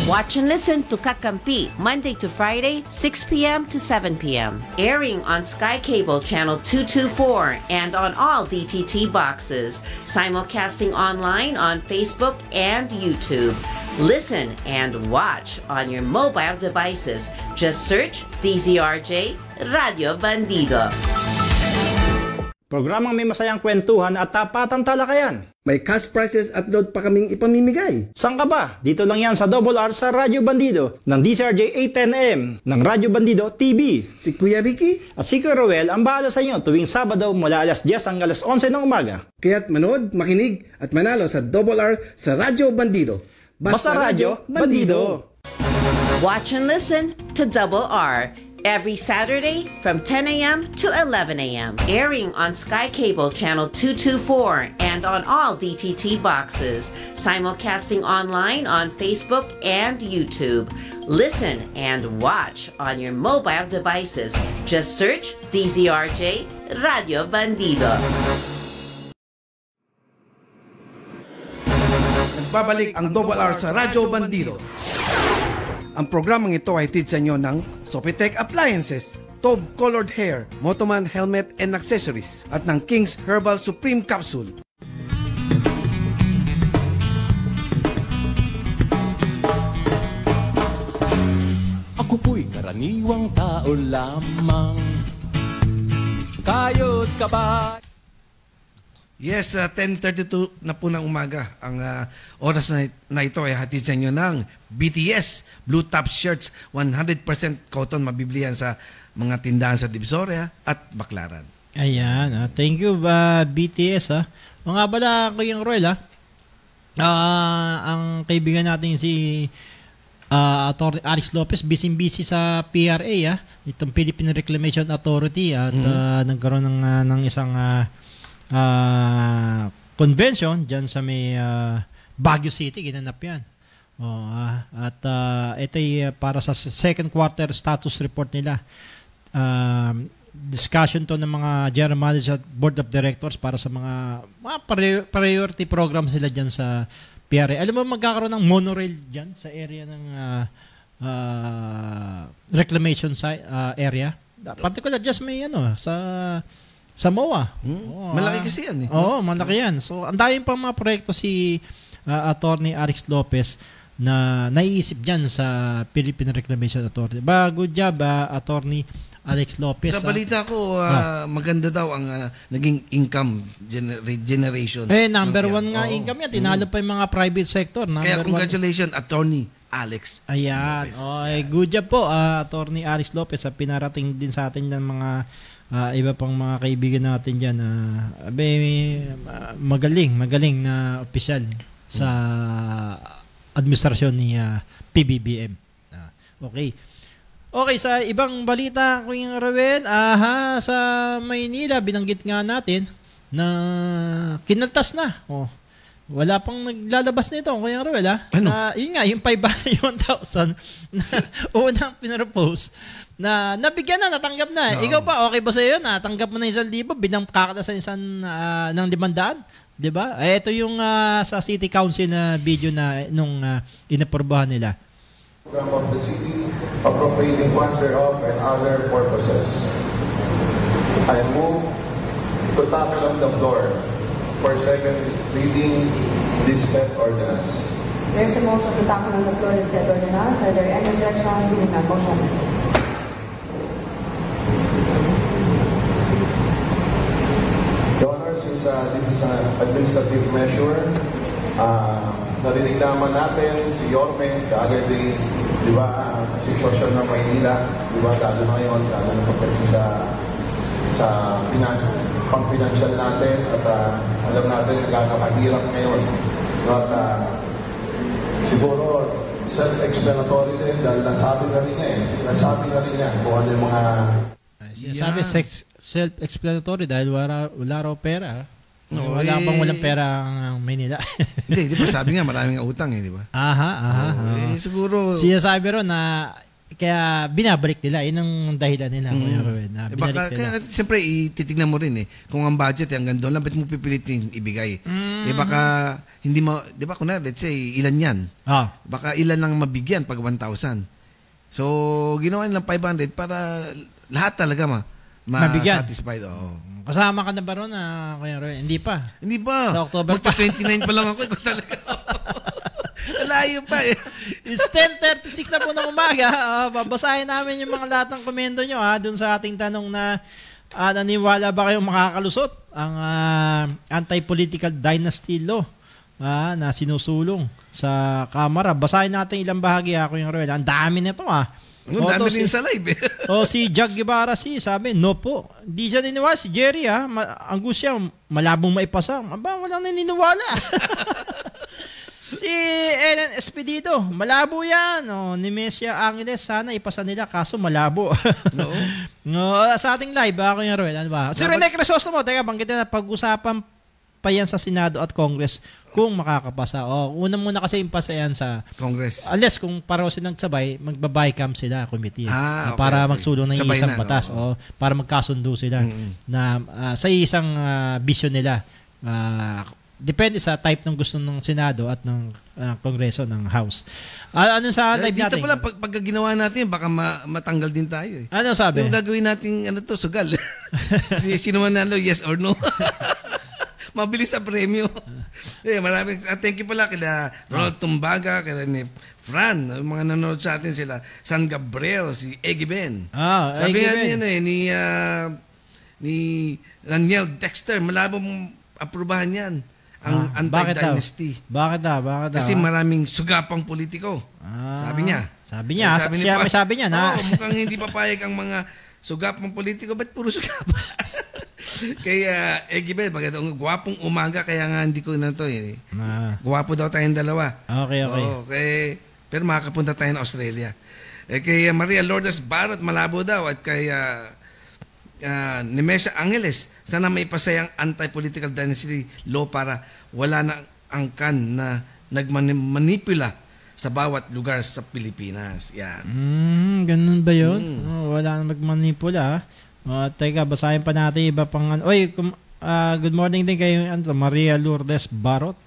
Watch and listen to Kakampi, Monday to Friday, 6 p.m. to 7 p.m. Airing on Sky Cable Channel 224 and on all DTT boxes. Simulcasting online on Facebook and YouTube. Listen and watch on your mobile devices. Just search DZRJ Radio Bandido. Programang may masayang kwentuhan at tapatang talakayan. May cash prizes at load pa kaming ipamimigay. Saan ka ba? Dito lang yan sa Double R sa Radyo Bandido ng DZRJ 8:10 a.m. ng Radyo Bandido TV. Si Kuya Ricky at si Kuya Roel ang bahala sa inyo tuwing Sabado mula alas 10 hanggang alas 11 ng umaga. Kaya't manood, makinig at manalo sa Double R sa Radyo Bandido. Basta Radyo Bandido. Watch and listen to Double R every Saturday from 10 a.m. to 11 a.m. Airing on Sky Cable Channel 224 and on all DTT boxes. Simulcasting online on Facebook and YouTube. Listen and watch on your mobile devices. Just search DZRJ Radio Bandido. Nagbabalik ang Double R sa Radyo Bandido. Ang programang ito ay hatid sa inyo ng Sopitec Appliances, Tob Colored Hair, Motoman Helmet and Accessories at ng King's Herbal Supreme Capsule. Ako po'y karaniwang tao lamang. Kayod ka ba? Yes, 10:32 na po ng umaga. Ang oras na ito ay hatid sa inyo ng BTS Blue Top Shirts, 100% cotton, mabiblihan sa mga tindahan sa Divisoria at Baclaran. Ayan, thank you BTS. O nga pala, Kuya Roel, ang kaibigan natin si Atty. Alex Lopez, busy sa PRA, itong Philippine Reclamation Authority, at nagkaroon ng isang convention dyan sa may Baguio City, ginanap yan. At ito ay para sa second quarter status report nila. Discussion to ng mga general manager at board of directors para sa mga priority programs nila dyan sa PRA. Alam mo, magkakaroon ng monorail dyan sa area ng reclamation site area. Particular just may sa MOA. Malaki kasi yan eh. Oo, malaki yan. So, ang daming pang mga proyekto si Atty. Alex Lopez na naiisip dyan sa Philippine Reclamation Authority. Good job, Atty. Alex Lopez. Sa balita ko, maganda daw ang naging income generation. Number one nga income yan. Tinalo pa yung mga private sector. Kaya congratulations, Atty. Alex. Ayan. Good job po, Atty. Alex Lopez. Pinarating din sa atin ng mga iba pang mga kaibigan natin dyan. Magaling na opisyal sa administrasyon ni PBBM. Okay, sa ibang balita, Kuya Roel, sa Maynila, binanggit nga natin na kinaltas na Wala pang naglalabas nito, Kuya Ruel, ha? Ano? Yun nga, yung 5,000 na unang pinropose na nabigyan na, natanggap na. No. Ikaw pa, okay ba sa'yo? Natanggap mo na 1,000, binangkakata sa isang ng 500? Diba? Ito yung sa City Council na video na nung inaprobahan nila. Program of the city, appropriating funds thereof and other purposes. I move to tackle on the floor for second reading this said ordinance. There's a motion to tackle on the floor and said ordinance. Are there any objections? Hearing none, motion is carried. Your Honor, since this is an administrative measure, narinig naman natin si Yorme, kagad din, di ba, sitwasyon ng Maynila, di ba, lalo na ngayon, lalo na pagdating sa pang-financial natin at alam natin nagkakahirap ngayon. At siguro self-explanatory din dahil nasabi na rin niya kung ano yung mga Sinasabi self-explanatory dahil wala raw pera. No, walang pera ang Maynila. Hindi, di ba sabi nga maraming utang di ba? Siguro sinasabi ron na kaya binabalik nila, yun ang dahilan nila. Baka, kaya, siyempre, titignan mo rin kung ang budget hanggang doon lang, ba't mo pipilitin ibigay? Baka, hindi mo, di ba, let's say, ilan yan? Baka ilan lang mabigyan pag 1,000. So, ginawa nilang 500 para lahat talaga ma-satisfied. Kasama ka na ba ron, Kuya Roy? Hindi pa. Sa October pa. 29 pa lang ako. Ikaw talaga. Layo pa It's 10:36 na po ng umaga. Babasahin namin yung mga lahat ng komento nyo dun sa ating tanong na naniwala ba kayong makakalusot ang anti-political dynasty law na sinusulong sa Kamara. Basahin natin ilang bahagi Kuya Roy. Ang dami nito Ang dami rin sa live si Jag Guevara sabi, no po. Di siya niniwala. Si Jerry ang gusto siya, malabong maipasa. Walang naniniwala. Si Ellen Espedido, malabo yan. Ni Mesia Angeles, sana ipasa nila kaso malabo. Sa ating live, Kuya Roel, ano ba? Si Rene Crisostomo, teka, banggitin na pag-usapan pa yan sa Senado at Congress kung makakapasa. Una muna kasi impasa yan sa Congress. Unless kung pareho silang sabay, magbabaycam sila, committee. Okay, para magsulong ng sabay isang batas. Para magkasundo sila na sa isang vision nila. Depende sa type ng gusto ng Senado at ng Kongreso, ng House. Ano sa live natin? Dito pala, pag ginawa natin, baka matanggal din tayo. Ano sabi? Yung gagawin natin, sugal. Sino man nalo, yes or no? Mabilis sa premyo. Maraming, thank you pala kila Ronald Tumbaga, kila ni Fran, mga nanonood sa atin sila, San Gabriel, si Eggy Ben. Sabi nga niya, ni Daniel Dexter, malabong aprubahan yan. Ang anti-dynasty. Bakit daw? Kasi maraming sugapang politiko. Sabi niya. Sabi niya na. Mukhang hindi papayag ang mga sugapang politiko. Ba't puro sugapa? Kaya, Eggy, magandang gwapong umaga, kaya nga hindi ko na ito Gwapo daw tayong dalawa. Okay. Pero makakapunta tayo ng Australia. Kay Maria Lourdes Barot, malabo daw. At kay ni Mesia Angeles, sana may pasayang anti-political dynasty law para wala na angkan na nagmanipula sa bawat lugar sa Pilipinas. Yan. Ganun ba yun? Wala na magmanipula. Teka, basahin pa natin iba pang good morning din kay Maria Lourdes Barot.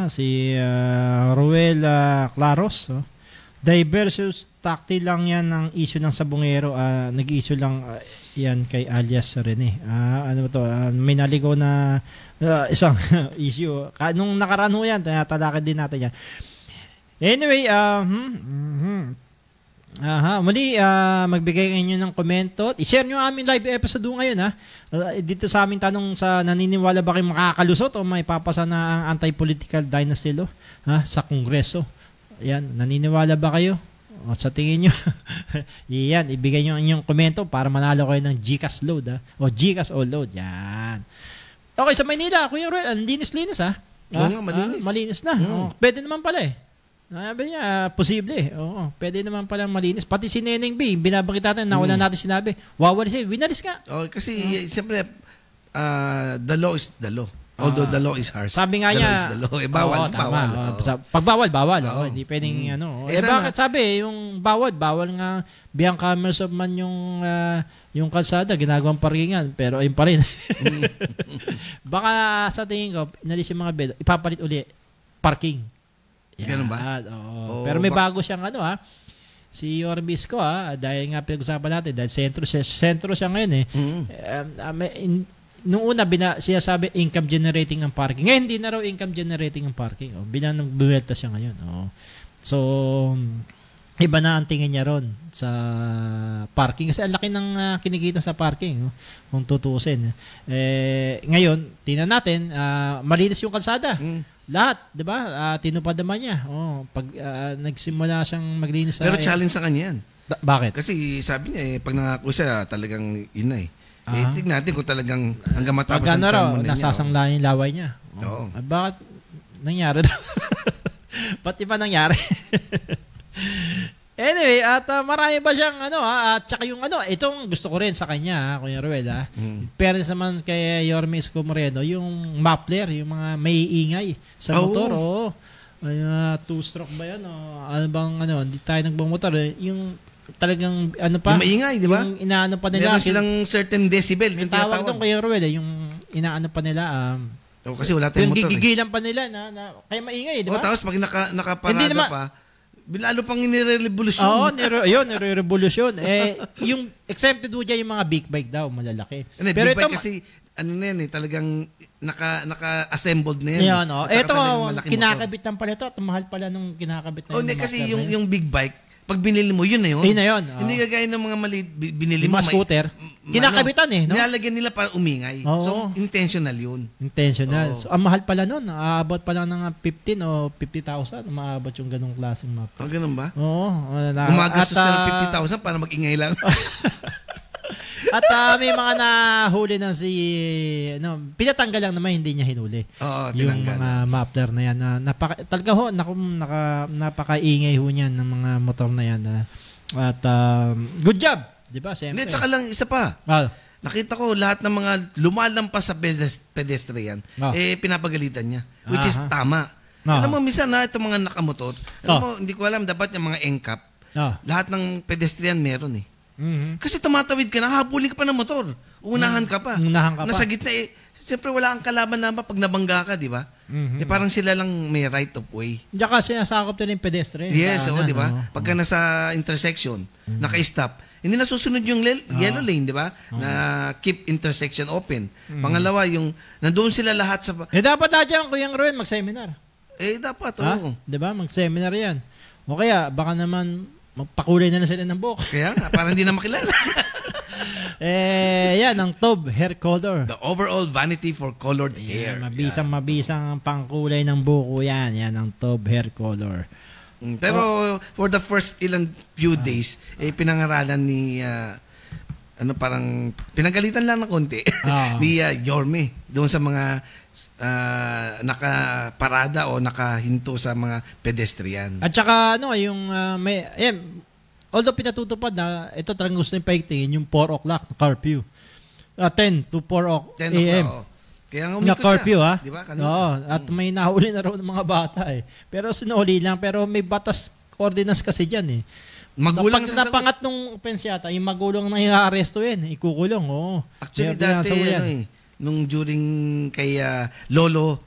Si Ruel Claros. Diversus tactile lang yan ang issue ng sabongero. Nag-issue lang yan kay alias Rene. May naligaw na isang issue. Nung nakaraan ho yan, talakad din natin yan. Anyway, muli, magbigay kayo ng komento. I-share nyo aming live episode ngayon. Dito sa aming tanong sa naniniwala ba kayo makakalusot o may papasa na ang anti-political dynasty law sa Kongreso. Yan, naniniwala ba kayo? O sa tingin nyo, yan, ibigay nyo ang inyong komento para manalo kayo ng GCash load o GCash all load. Yan. Okay, sa Maynila, Kuya Roel, ang linis-linis malinis na. Pwede naman pala Sabi niya, posible. Pwede naman pala malinis. Pati si Neneng B, binabangkit natin, nauna natin sinabi, wawalis winalis ka. Kasi siyempre, the law is the law. Although the law is harsh. Sabi nga the niya, law is the law. Bawal, bawal. Pag bawal. Hindi pwedeng bakit sabi, yung bawal nga beyond commerce of man yung kalsada, ginagawang parkingan, pero ayun pa rin. Baka sa tingin ko, inalis yung mga bed, ipapalit uli, parking. Ganun ba? Pero may bago siyang si Orbisco dahil nga pinag-usapan natin, dahil sentro siya ngayon nung una sinasabi income generating ang parking. Ngayon hindi na raw income generating ang parking. Bilang buwelta siya ngayon. So iba na ang tingin niya ron sa parking kasi ang laki ng kinikita sa parking kung tutuusin. Ngayon, tingnan natin, malinis yung kalsada. Lahat, 'di ba? Tinupad naman niya. Pag nagsimula siyang maglinis Pero challenge sa kanya 'yan. Bakit? Kasi sabi niya pag nangako siya, talagang yun na tignan natin kung talagang hanggang matapos ang termo niya. Nasasangla yung laway niya. Bakit nangyari daw? Ba't iba nangyari? Anyway, at marami pa siyang at saka yung itong gusto ko rin sa kanya, Kuya Ruel, pero naman kay Yorme Isko Moreno, yung muffler, yung mga may ingay sa motor, two-stroke ba yan? Ano bang hindi tayo nagbumotor, yung talagang pa? Yung maingay, di ba? Yung inaano pa nila. Meron silang certain decibel. Yung tawag doon, Kuya Ruel, yung inaano pa nila, kasi wala tayong motor. Yung gigigilan pa nila na kaya maingay, di ba? Tapos pag nakaparada pa, lalo pang nire-revolusyon. Yun, nire-revolusyon. Yung exempted do dyan yung mga big bike daw, malalaki. Pero big bike kasi, talagang naka-assembled na yan. Ito, kinakabitan pala ito at mahal pala nung kinakabit na yun. Kasi yung big bike, pag binili mo, yun na yun. Yun na yun. Hindi kagaya ng mga maliit, binili mo. Mga scooter. Kinakabitan no? Nilalagyan nila para umingay. So, intentional yun. Intentional. So, ang mahal pala nun. Aabot pala ng 15 o 50,000. Umaabot yung ganong klaseng map. Ganun ba? Oo. Gumagastos ka ng 50,000 para mag-ingay lang. At may mga nahuli na pinatanggal lang naman, hindi niya hinuli. Yung mga muffler na yan. Talaga napakaingay ho niyan ng mga motor na yan. At good job. Di ba? Hindi, tsaka lang isa pa. Nakita ko lahat ng mga lumalampas sa pedestrian, pinapagalitan niya. Which is tama. Alam mo, minsan itong mga nakamotor, hindi ko alam, dapat yung mga NCAP, lahat ng pedestrian meron Kasi tumatawid ka na, habulin ka pa ng motor. Unahan ka pa. Nasa gitna siyempre wala kang kalaban naman pag nabangga ka, di ba? Parang sila lang may right of way. Diyan kasi nasakop na yung pedestrian. Yes, di ba? Pagka nasa intersection, naka-stop, hindi nasusunod yung yellow lane, di ba? Na keep intersection open. Pangalawa, yung nandoon sila lahat sa... dapat dyan, Kuya Ruel, mag-seminar. Dapat, Di ba? Mag-seminar yan. O kaya, baka naman magpakulay na sila ng buhok. Kaya nga, parang hindi na makilala. Yan, ang Tob hair color. The overall vanity for colored hair. Mabisang ang pangkulay ng buko yan. Yan ang Tob hair color. Pero for the first few days, pinangaralan ni... parang pinagalitan lang ng konti ni Yorme doon sa mga nakaparada o nakahinto sa mga pedestrian. At saka although pinatutupad na ito talagang gusto niyong paigtingin yung 4 o'clock na curfew. 10 to 4 a.m. Kaya nga umikot curfew, siya. Di ba? At may nahuli na raw ng mga bata Pero sinuli lang. Pero may batas ordinance kasi dyan Magulang napangat nung offense yata, yung magulang na i-arrestuin, ikukulong. Actually, dati, nung during kay Lolo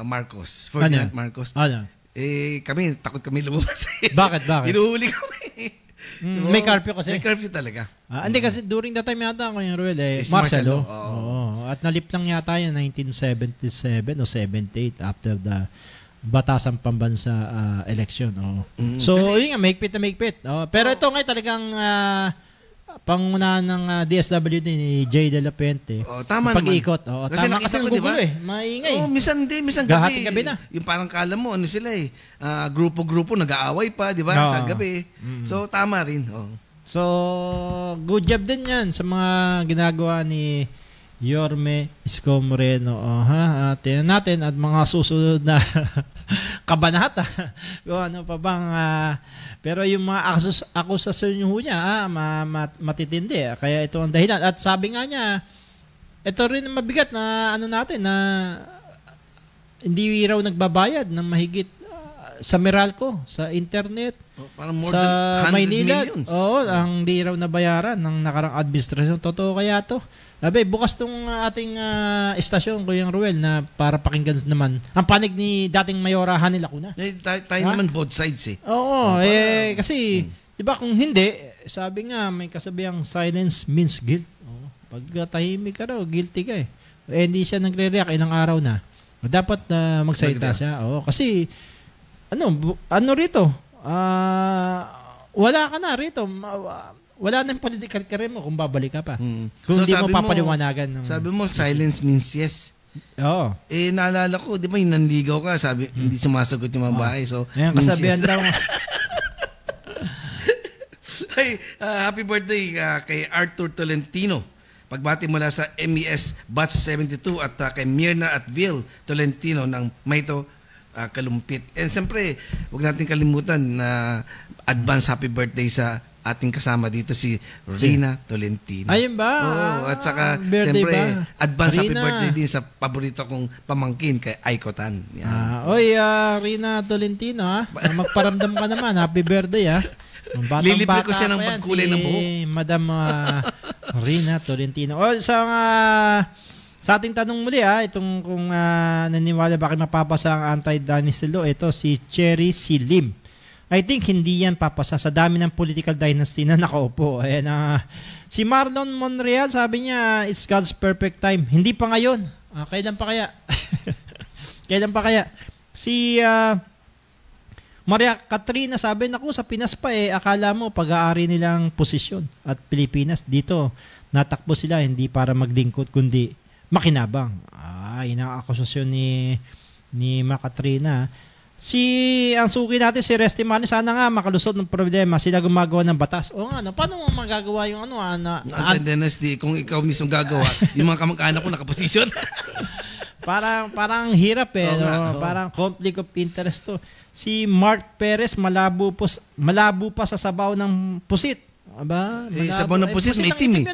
Marcos, Ferdinand Marcos, kami, takot kami lumabas. Bakit? Inuhuli kami. May curfew kasi? May curfew talaga. Hindi kasi during that time yata, Kuya Ruel, Marcelo. At nalip lang yata yan 1977 o 78 after the Batasang Pambansa election. So, yun nga, mahigpit na mahigpit. Pero ito nga talagang pangunahan ng DSWD ni Jay De La Puente. Tama pag-ikot. Kasi tama kasi gugulo maingay. Minsan gabi na. Yung parang kala mo, sila grupo-grupo, nag-aaway pa, di ba? Sa gabi. So, tama rin. So, good job din yan sa mga ginagawa ni Yorme Isko Moreno. Tingnan natin at mga susunod na kabanata. Ano pa bang pero yung mga akusasyon niya matitindi. Kaya ito ang dahilan. At sabi nga niya, ito rin mabigat na ano natin na hindi raw nagbabayad ng mahigit sa Meralco, sa internet, parang more sa than 100 Maynila. millions. Oo, ang di raw nabayaran ng nakarang administrasyon. Totoo kaya to? Sabi, bukas tong ating estasyon, Kuya Ruel, na para pakinggan naman ang panig ni dating Mayora Hanil Lacuna. Tayo naman both sides eh. Oo, kasi, di ba kung hindi, sabi nga, may kasabihang silence means guilt. Pag tahimik ka raw, guilty ka eh. Hindi siya nagre-react, ilang araw na. Dapat magsalita siya. Oo, kasi ano rito? Wala ka na rito. Wala nang political career mo kung babalik ka pa. Kung hindi mo papaliwanagan. Sabi mo, silence means yes. Oo. Naalala ko, di ba yung nanligaw ka, sabi, hindi sumasagot yung mga bahay. So, ayan, kasabihan daw. Hey, happy birthday kay Arthur Tolentino. Pagbati mula sa MES Batch 72 at kay Mirna at Vil Tolentino ng Mayto, Kalumpit. And siyempre, huwag natin kalimutan na advance happy birthday sa ating kasama dito si Rina Tolentino. Ayun ba? Oo, at saka siyempre, advance happy birthday din sa paborito kong pamangkin kay Aiko Tan. Oy, Rina Tolentino, magparamdam ka naman. Happy birthday, Lilibre ko siya ng pagkulay ng buhok. Madam Rina Tolentino. Sa ating tanong muli, itong kung naniwala ba kayo mapapasa ang anti-dynasty law, ito si Cherry Silim. I think hindi yan papasa sa dami ng political dynasty na nakaupo. Ayan, si Marlon Monreal, sabi niya, it's God's perfect time. Hindi pa ngayon. Kailan pa kaya? Kailan pa kaya? Si Maria Katrina sabi, naku, sa Pinas pa akala mo pag-aari nilang posisyon at Pilipinas dito, natakbo sila hindi para magdingkot kundi makinabang. Yun ang akusasyon ni Makatrina. Ang suki natin si Resty Manny, sana nga makalusot ng problema, sila gumagawa ng batas. O nga, paano mo magagawa yung anti-dynasty kung ikaw mismo gagawa, yung mga kamag-anak ko nakaposisyon? Parang hirap Parang conflict of interest to. Si Mark Perez, malabo pa sa sabaw ng pusit. Aba, sabaw ng pusit may team eh.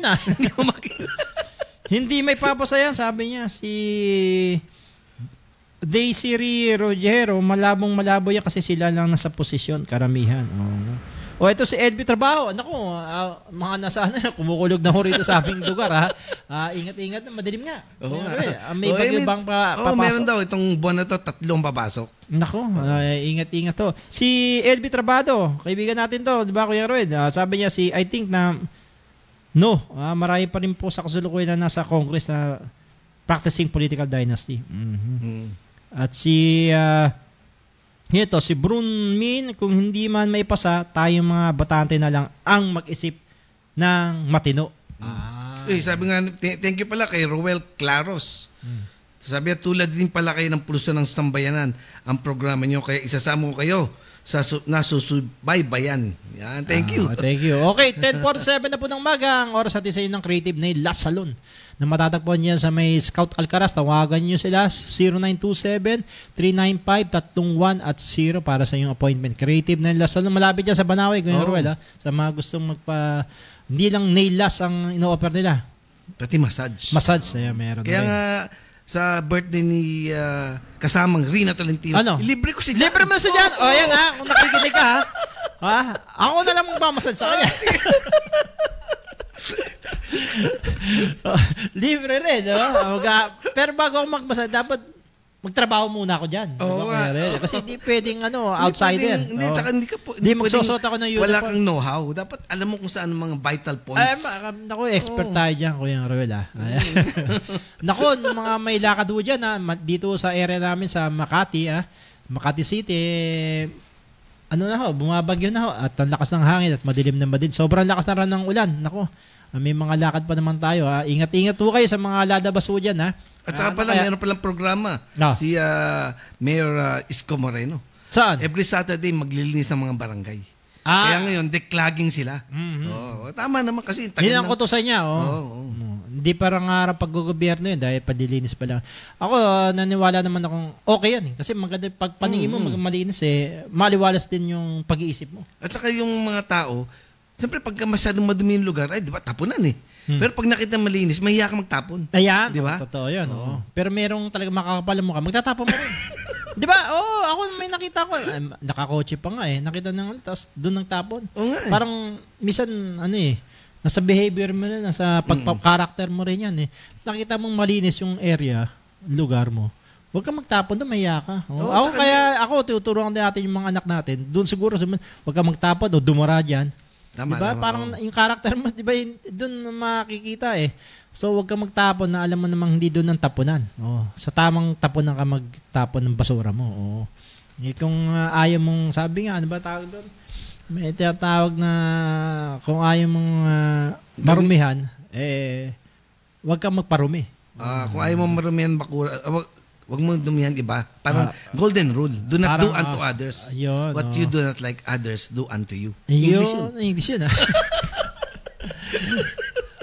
Hindi may papasa yan, sabi niya. Si Daisy Rogero, malabo yan kasi sila lang nasa posisyon, karamihan. Ito si Edby Trabaho. Naku, mga nasa kumukulog na ho rito sa aming lugar. Ingat-ingat na, madilim nga. May bagyo bang papasok? Meron daw itong buwan na to, 3 papasok. Naku, ingat-ingat to. Si Edby Trabado, kaibigan natin to, di ba Kuya Roed? Sabi niya I think na marami pa rin po sa kasalukuyan na nasa Congress na practicing political dynasty. At si Brun Min, kung hindi man may pasa, tayong mga batante na lang ang mag-isip ng matino. Sabi nga, thank you pala kay Roel Claros. Sabi niya, tulad din pala kayo ng pulso ng sambayanan ang programa nyo, kaya isasama ko kayo sa nasusubaybayan. Yan, thank you. Thank you. Okay, 10:47 na po ng maga, ang oras natin sa inyo ng Creative Nail Last Salon na matatagpuan niya sa may Scout Alcaraz. Tawagan niyo sila 0927-395-31 at 0 para sa iyong appointment. Creative Nail Last Salon. Malapit yan sa Banawe, Kuya Ruel. Sa mga gustong hindi lang nail last ang ino-offer nila. Pati massage. Massage, meron. Kaya nga, sa birthday ni kasamang Rina Tolentino, libre ko si Jan. Libre mo si Jan. Ayan kung nakikinig ka ako na lang magmamassage sa kanya. Libre rin, pero bago ako magmassage, dapat magtrabaho muna ako dyan. Kasi hindi pwedeng outsider. Hindi magsusot ako ng uniform. Wala kang know-how. Dapat alam mo kung saan mga vital points. Naku, expert tayo dyan, Kuya Ruel. Naku, mga may lakad ho dyan, dito sa area namin sa Makati, Makati City, bumabagyo na ho, at ang lakas ng hangin at madilim na madilim. Sobrang lakas na rin ng ulan. Naku, may mga lakad pa naman tayo. Ingat-ingat po kayo sa mga lalabas po dyan. At saka pala, meron palang programa. Si Mayor Isko Moreno. Saan? Every Saturday, maglilinis ng mga barangay. Kaya ngayon, declogging sila. Tama naman kasi. Nilang ko to sa niya. Hindi parang harap pag-gobyerno yun dahil padilinis pa lang. Ako, naniwala naman akong okay yan. Kasi maganda pag paningin mo, malinis maliwalas din yung pag-iisip mo. At saka yung mga tao, Siyempre, pagka masyadong madumi yung lugar, ay, di ba, tapunan eh. Pero pag nakita malinis, mahiya ka magtapon. Ayan. Di ba? Totoo yun. Oo. Pero merong talaga makakapala mo ka, magtatapon mo rin. Di ba? Oo, ako may nakita ko. Nakakotse pa nga eh. Nakita nang, tapos doon nagtapon. Oo nga eh. Parang, minsan, nasa behavior mo na, nasa character mo rin yan eh. Nakita mong malinis yung area, lugar mo. Huwag kang magtapon doon, mahiya ka. Oo, ako, tinuturuan din natin yung mga anak natin. Doon siguro, huwag kang magtapon o dumura dyan. Tama, diba? Parang yung character mo, diba, doon makikita eh. So, huwag kang magtapon na alam mo namang hindi doon ang tapunan. Sa tamang tapunan ka magtapon ng basura mo. Kung ayaw mong, sabi nga, ano ba tawag doon? May tinatawag na kung ayaw mong marumihan, huwag kang magparumi. Kung ayaw mong marumihan bakura, wag mo dumihan iba. Parang golden rule. Do not do unto others. Yun, what you do not like others, do unto you. English yun.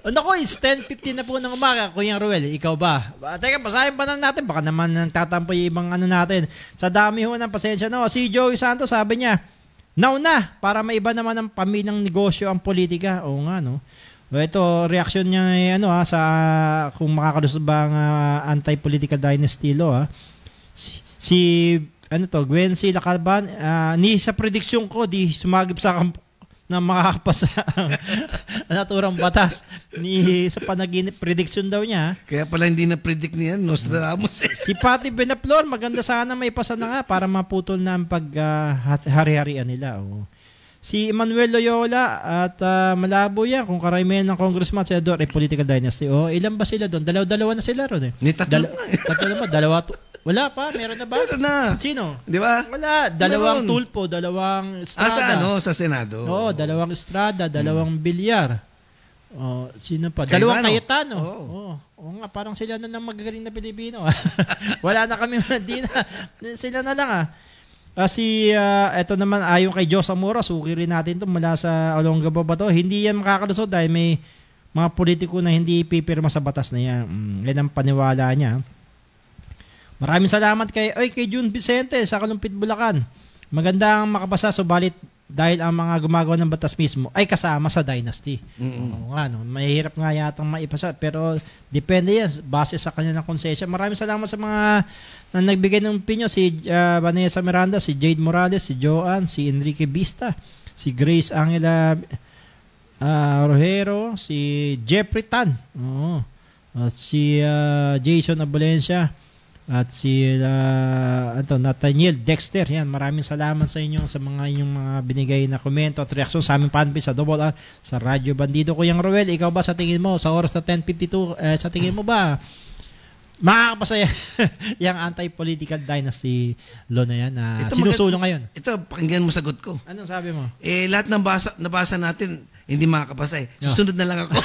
Nako, it's 10:50 na po ng umaga. Kuya Ruel, ikaw ba? Teka, basahin pa na natin. Baka naman nagtatampo yung ibang natin. Sa dami ho ng pasensya. Si Joey Santos, sabi niya, nauna, para maiba naman ang pamilyang negosyo ang politika. Oo nga, no? Ito, reaksyon niya sa kung makakalusot ba ang anti-political dynasty law. Gwen C. Lacalban, ni sa prediksyon ko, di sumagip sa na makakapasa ang naturang batas ni sa panaginip prediction daw niya. Kaya pala hindi na predict niya Nostradamus. Si Patty Benaflor, maganda sana may pasa na nga para maputol na ang paghari-harian nila. Si Emmanuel Loyola at malabo yan kung karamihan ng congressman, senador ay political dynasty. Ilan ba sila doon? Dalawa na sila ron eh. Tatlo naman. Dalawa. Wala pa? Meron na ba? Meron na. Sino? Di ba? Wala. Dalawang Tulfo, dalawang Estrada. Sa Senado? Dalawang Estrada, dalawang Villar. Sino pa? Dalawang Cayetano. Oo nga, parang sila na lang magagaling na Pilipino. Wala na kami. Sila na lang eto naman ayon kay Diyos Amora, suki rin natin ito mula sa Olongapo ba to. Hindi yan makakalusot dahil may mga politiko na hindi pipirma sa batas na yan. Yan ang paniwala niya. Maraming salamat kay June Vicente sa Kalumpit, Bulacan. Maganda ang makapasa, subalit dahil ang mga gumagawa ng batas mismo ay kasama sa dynasty. Oo nga, mahirap nga yatang maipasa, pero depende yan base sa kanilang konsensya. Maraming salamat sa mga na nagbigay ng opinion, si Vanessa Miranda, si Jade Morales, si Joanne, si Enrique Vista, si Grace Angela Rojero, si Jeffrey Tan, at si Jason Abolencia, at si Nathaniel Dexter. Yan, maraming salamat sa inyo sa mga inyong mga binigay na komento at reaksyon sa aming fanpage sa Double R sa Radyo Bandido. Kuya Roel, ikaw ba sa tingin mo sa oras na 10:52 sa tingin mo ba makakapasaya yung anti-political dynasty law na yan na sinusulong ngayon? Ito, pakinggan mo sagot ko. Anong sabi mo? Lahat ng nabasa natin hindi makakapasa eh. Susunod na lang ako.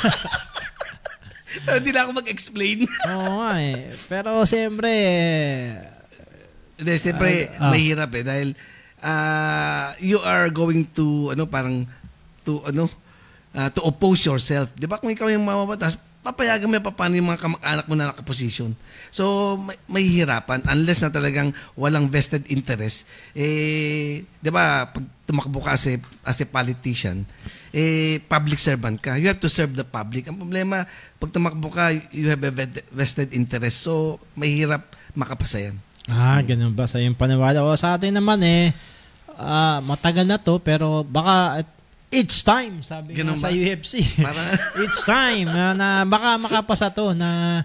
Pero hindi na ako mag-explain. Oo nga eh. Pero siyempre mahirap eh dahil you are going to to oppose yourself. 'Di ba kung ikaw yung mamabatas, papayagan mo paano yung mga kamag-anak mo na nakaposisyon. So may hirapan unless na talagang walang vested interest. 'Di ba pag tumakbo ka as a politician, public servant ka. You have to serve the public. Ang problema, pag tumakbo ka, you have a vested interest. So, mahirap makapasa yan. Ganun ba? Sa yung paniwala. Sa atin naman matagal na to, pero baka it's time, sabi nga sa UFC. It's time na baka makapasa to na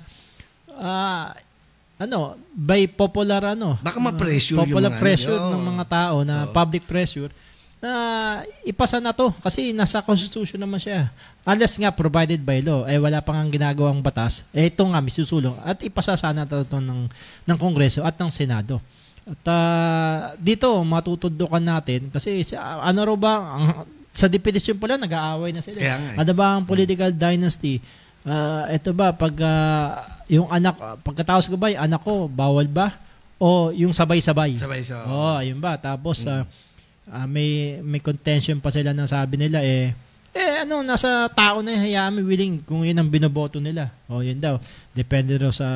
by popular baka ma-pressure popular pressure ng mga tao na public pressure na ipasa na to kasi nasa constitution naman siya. Unless nga provided by law, wala pang ang ginagawang batas, ito nga may susulong at ipasa sana to ng Kongreso at ng Senado. At dito matutudukan natin kasi sa definition pala nag-aaway na sila. Ano ba ang political dynasty? Ito ba pag yung anak, pagkatapos ko ba yung anak ko bawal ba o yung sabay-sabay? Sabay-sabay. Ayun ba? Tapos may contention pa sila na sabi nila nasa tao na hayaan mo willing kung yun ang binoboto nila. Yun daw. Depende raw sa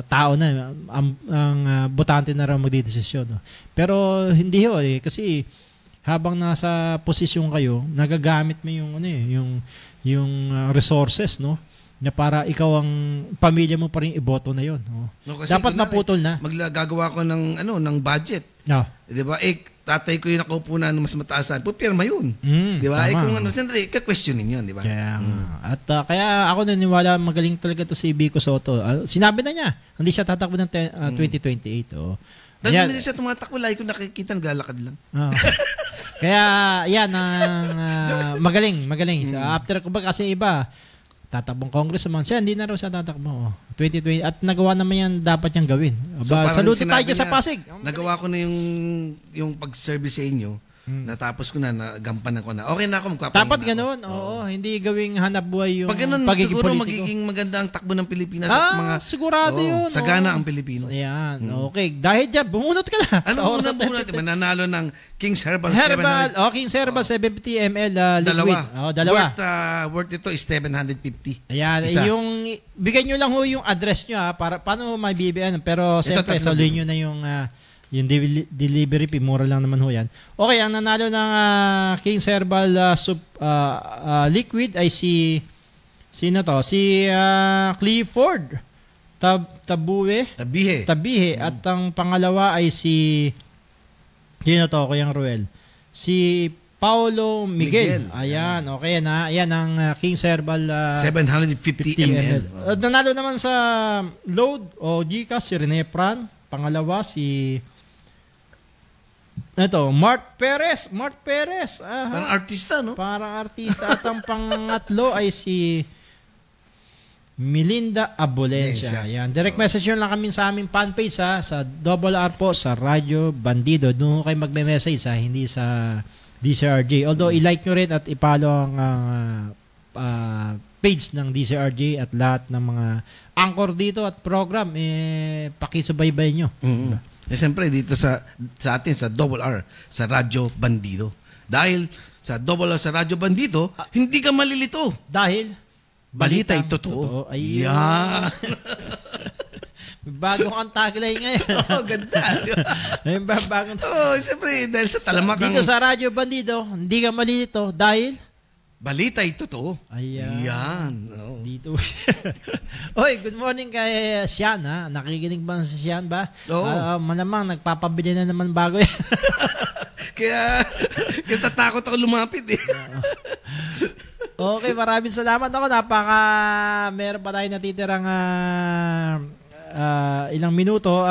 tao na ang botante na raw magdidesisyon. Pero hindi kasi habang nasa posisyon kayo, nagagamit mo yung resources, no? Na para ikaw ang pamilya mo pa rin iboto na yon. Oh. No, kasi dapat naputol na. Gagawa ko ng budget. No. 'Di ba? Tatay ko yung nakaupo na mas mataasan. Pupirma yun. 'Di ba? Kung siyempre ka-questionin yun, 'di ba? At kaya ako naniniwala magaling talaga to si Vico Sotto. Sinabi na niya, hindi siya tatakbo ng 2028. Oh. Dahil hindi siya tumatakbo, lagi ko nakikita naglalakad lang. Kaya yan ang magaling. So, after kumbaga kasi iba tatakbong congressman siya, hindi na raw siya tatakbo. 2020 at nagawa naman yan dapat niyang gawin. Saludo tayo sa Pasig. Nagawa ko na yung pag-service sa inyo. Natapos ko na, nagampanan ko na. Okay na ako, magpapahinga. Dapat ganoon. Oo, hindi gawing hanap buhay yung pag ganun, pagiging siguro politiko. Magiging maganda ang takbo ng Pilipinas at mga sigurado yun. Sagana ang Pilipino. Ayan. Okay. Dahil dyan, bumunot ka na. Ano bumunot? Mananalo ng King's Herbal. King's Herbal 70 ml liquid. Dalawa. Worth ito is 750. Ayan. Yung, bigyan nyo lang ho yung address nyo para paano may bibigyan. Pero siyempre, saluhin nyo na yung delivery fee, mura lang naman ho yan. Okay, ang nanalo ng King's Herbal liquid ay sino to? Si Clifford Tabihe. At ang pangalawa ay sino to, Kuyang Ruel? Si Paulo Miguel. Ayan, okay na. Ayan ang King's Herbal 750 ml. Nanalo naman sa load o Gcash si Rene Pran. Pangalawa si Mark Perez. Parang artista, no? Parang artista. At ang pangatlo ay si Melinda Abolencia. Yan. Direct message yun lang kami sa aming fanpage sa RR po sa Radyo Bandido. Doon kayo magme-message hindi sa DCRJ. Although i-like nyo rin at i-follow ang page ng DCRJ at lahat ng mga anchor dito at program pakisubaybay nyo. Siyempre dito sa atin sa RR sa Radyo Bandido. Dahil sa RR sa Radyo Bandido, hindi ka malilito. Dahil balita'y totoo. Ayan. Bago kang tagline ngayon. Ganda. Bagong siyempre dahil sa talamak dito sa Radyo Bandido, hindi ka malilito dahil balita'y totoo. Ayan. Dito. Oy, good morning kay Sian, ha? Nakikinig ba si Sian ba? Malamang nagpapabili na naman bago yan. Kaya tatakot ako lumapit eh. Okay, maraming salamat ako. Meron pa tayo natitirang ilang minuto.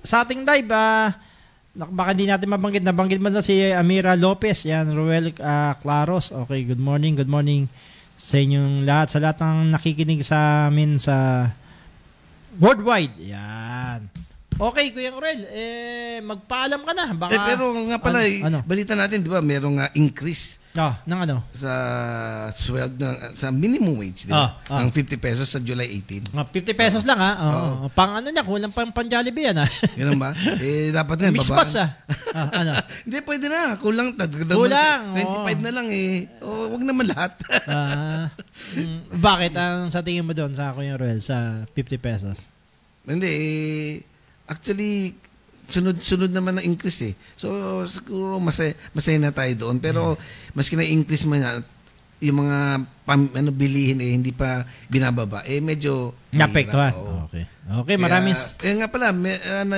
Sa ating live, baka hindi natin nabanggit mo na si Amira Lopez, yan, Ruel Claros. Okay, good morning sa inyong lahat, sa lahat ng nakikinig sa amin sa worldwide. Yan. Okay, Kuya Ruel, magpaalam ka na. Baka, pero nga pala, balita natin, di ba, merong increase ng sa sweldo, sa minimum wage, di ba? Ang 50 pesos sa July 18. 50 pesos lang, ha? Pang kulang pang Jollibee yan, ha? Ganun ba? Dapat nga, Mixbox, ha? Hindi, pwede na. Kulang. 25 na lang, wag naman lahat. Bakit? Ang sa tingin mo doon sa Kuya Ruel, sa 50 pesos? Hindi, actually, sunod naman na increase eh. So, siguro masaya na tayo doon. Pero, maski na-increase man na, yung mga bilihin hindi pa binababa, medyo napektuhan. Okay, maraming. Nga pala,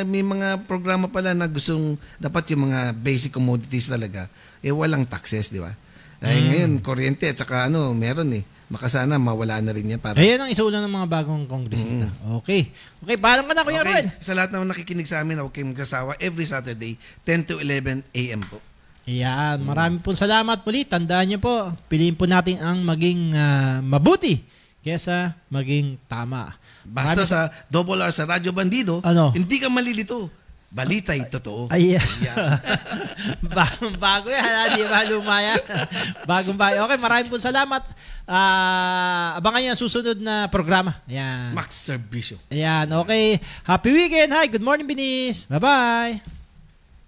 may mga programa pala na gustong, dapat yung mga basic commodities talaga, walang taxes, di ba? Ngayon, kuryente at saka meron makasana mawala na rin yan. Ayan ang isulan ng mga bagong kongresista. Okay, paalam ka na, Kuya Ruel. Sa lahat naman nakikinig sa amin, okay, magkasawa every Saturday, 10 to 11 a.m. po. Ayan, maraming po salamat muli. Tandaan niyo po, piliin po natin ang maging mabuti kesa maging tama. Basta sa RR sa Radyo Bandido, hindi ka malilito. Balita'y totoo. Ayan. Bago yan, di ba lumaya? Bagong bayo. Okay, maraming po salamat. Abangan nyo ang susunod na programa. Ayan. Max Servicio. Ayan, okay. Happy weekend. Hi, good morning, Binis. Bye-bye.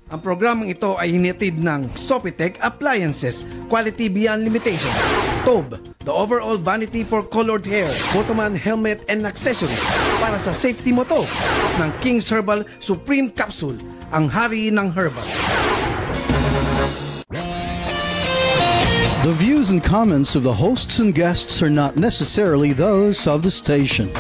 Ang programang ito ay hinitid ng Sopitech Appliances, Quality Beyond Limitation. Tob, the overall vanity for colored hair, Photoman helmet and accessories para sa safety mo to. Ng King's Herbal Supreme Capsule, ang hari ng herbal. The views and comments of the hosts and guests are not necessarily those of the station.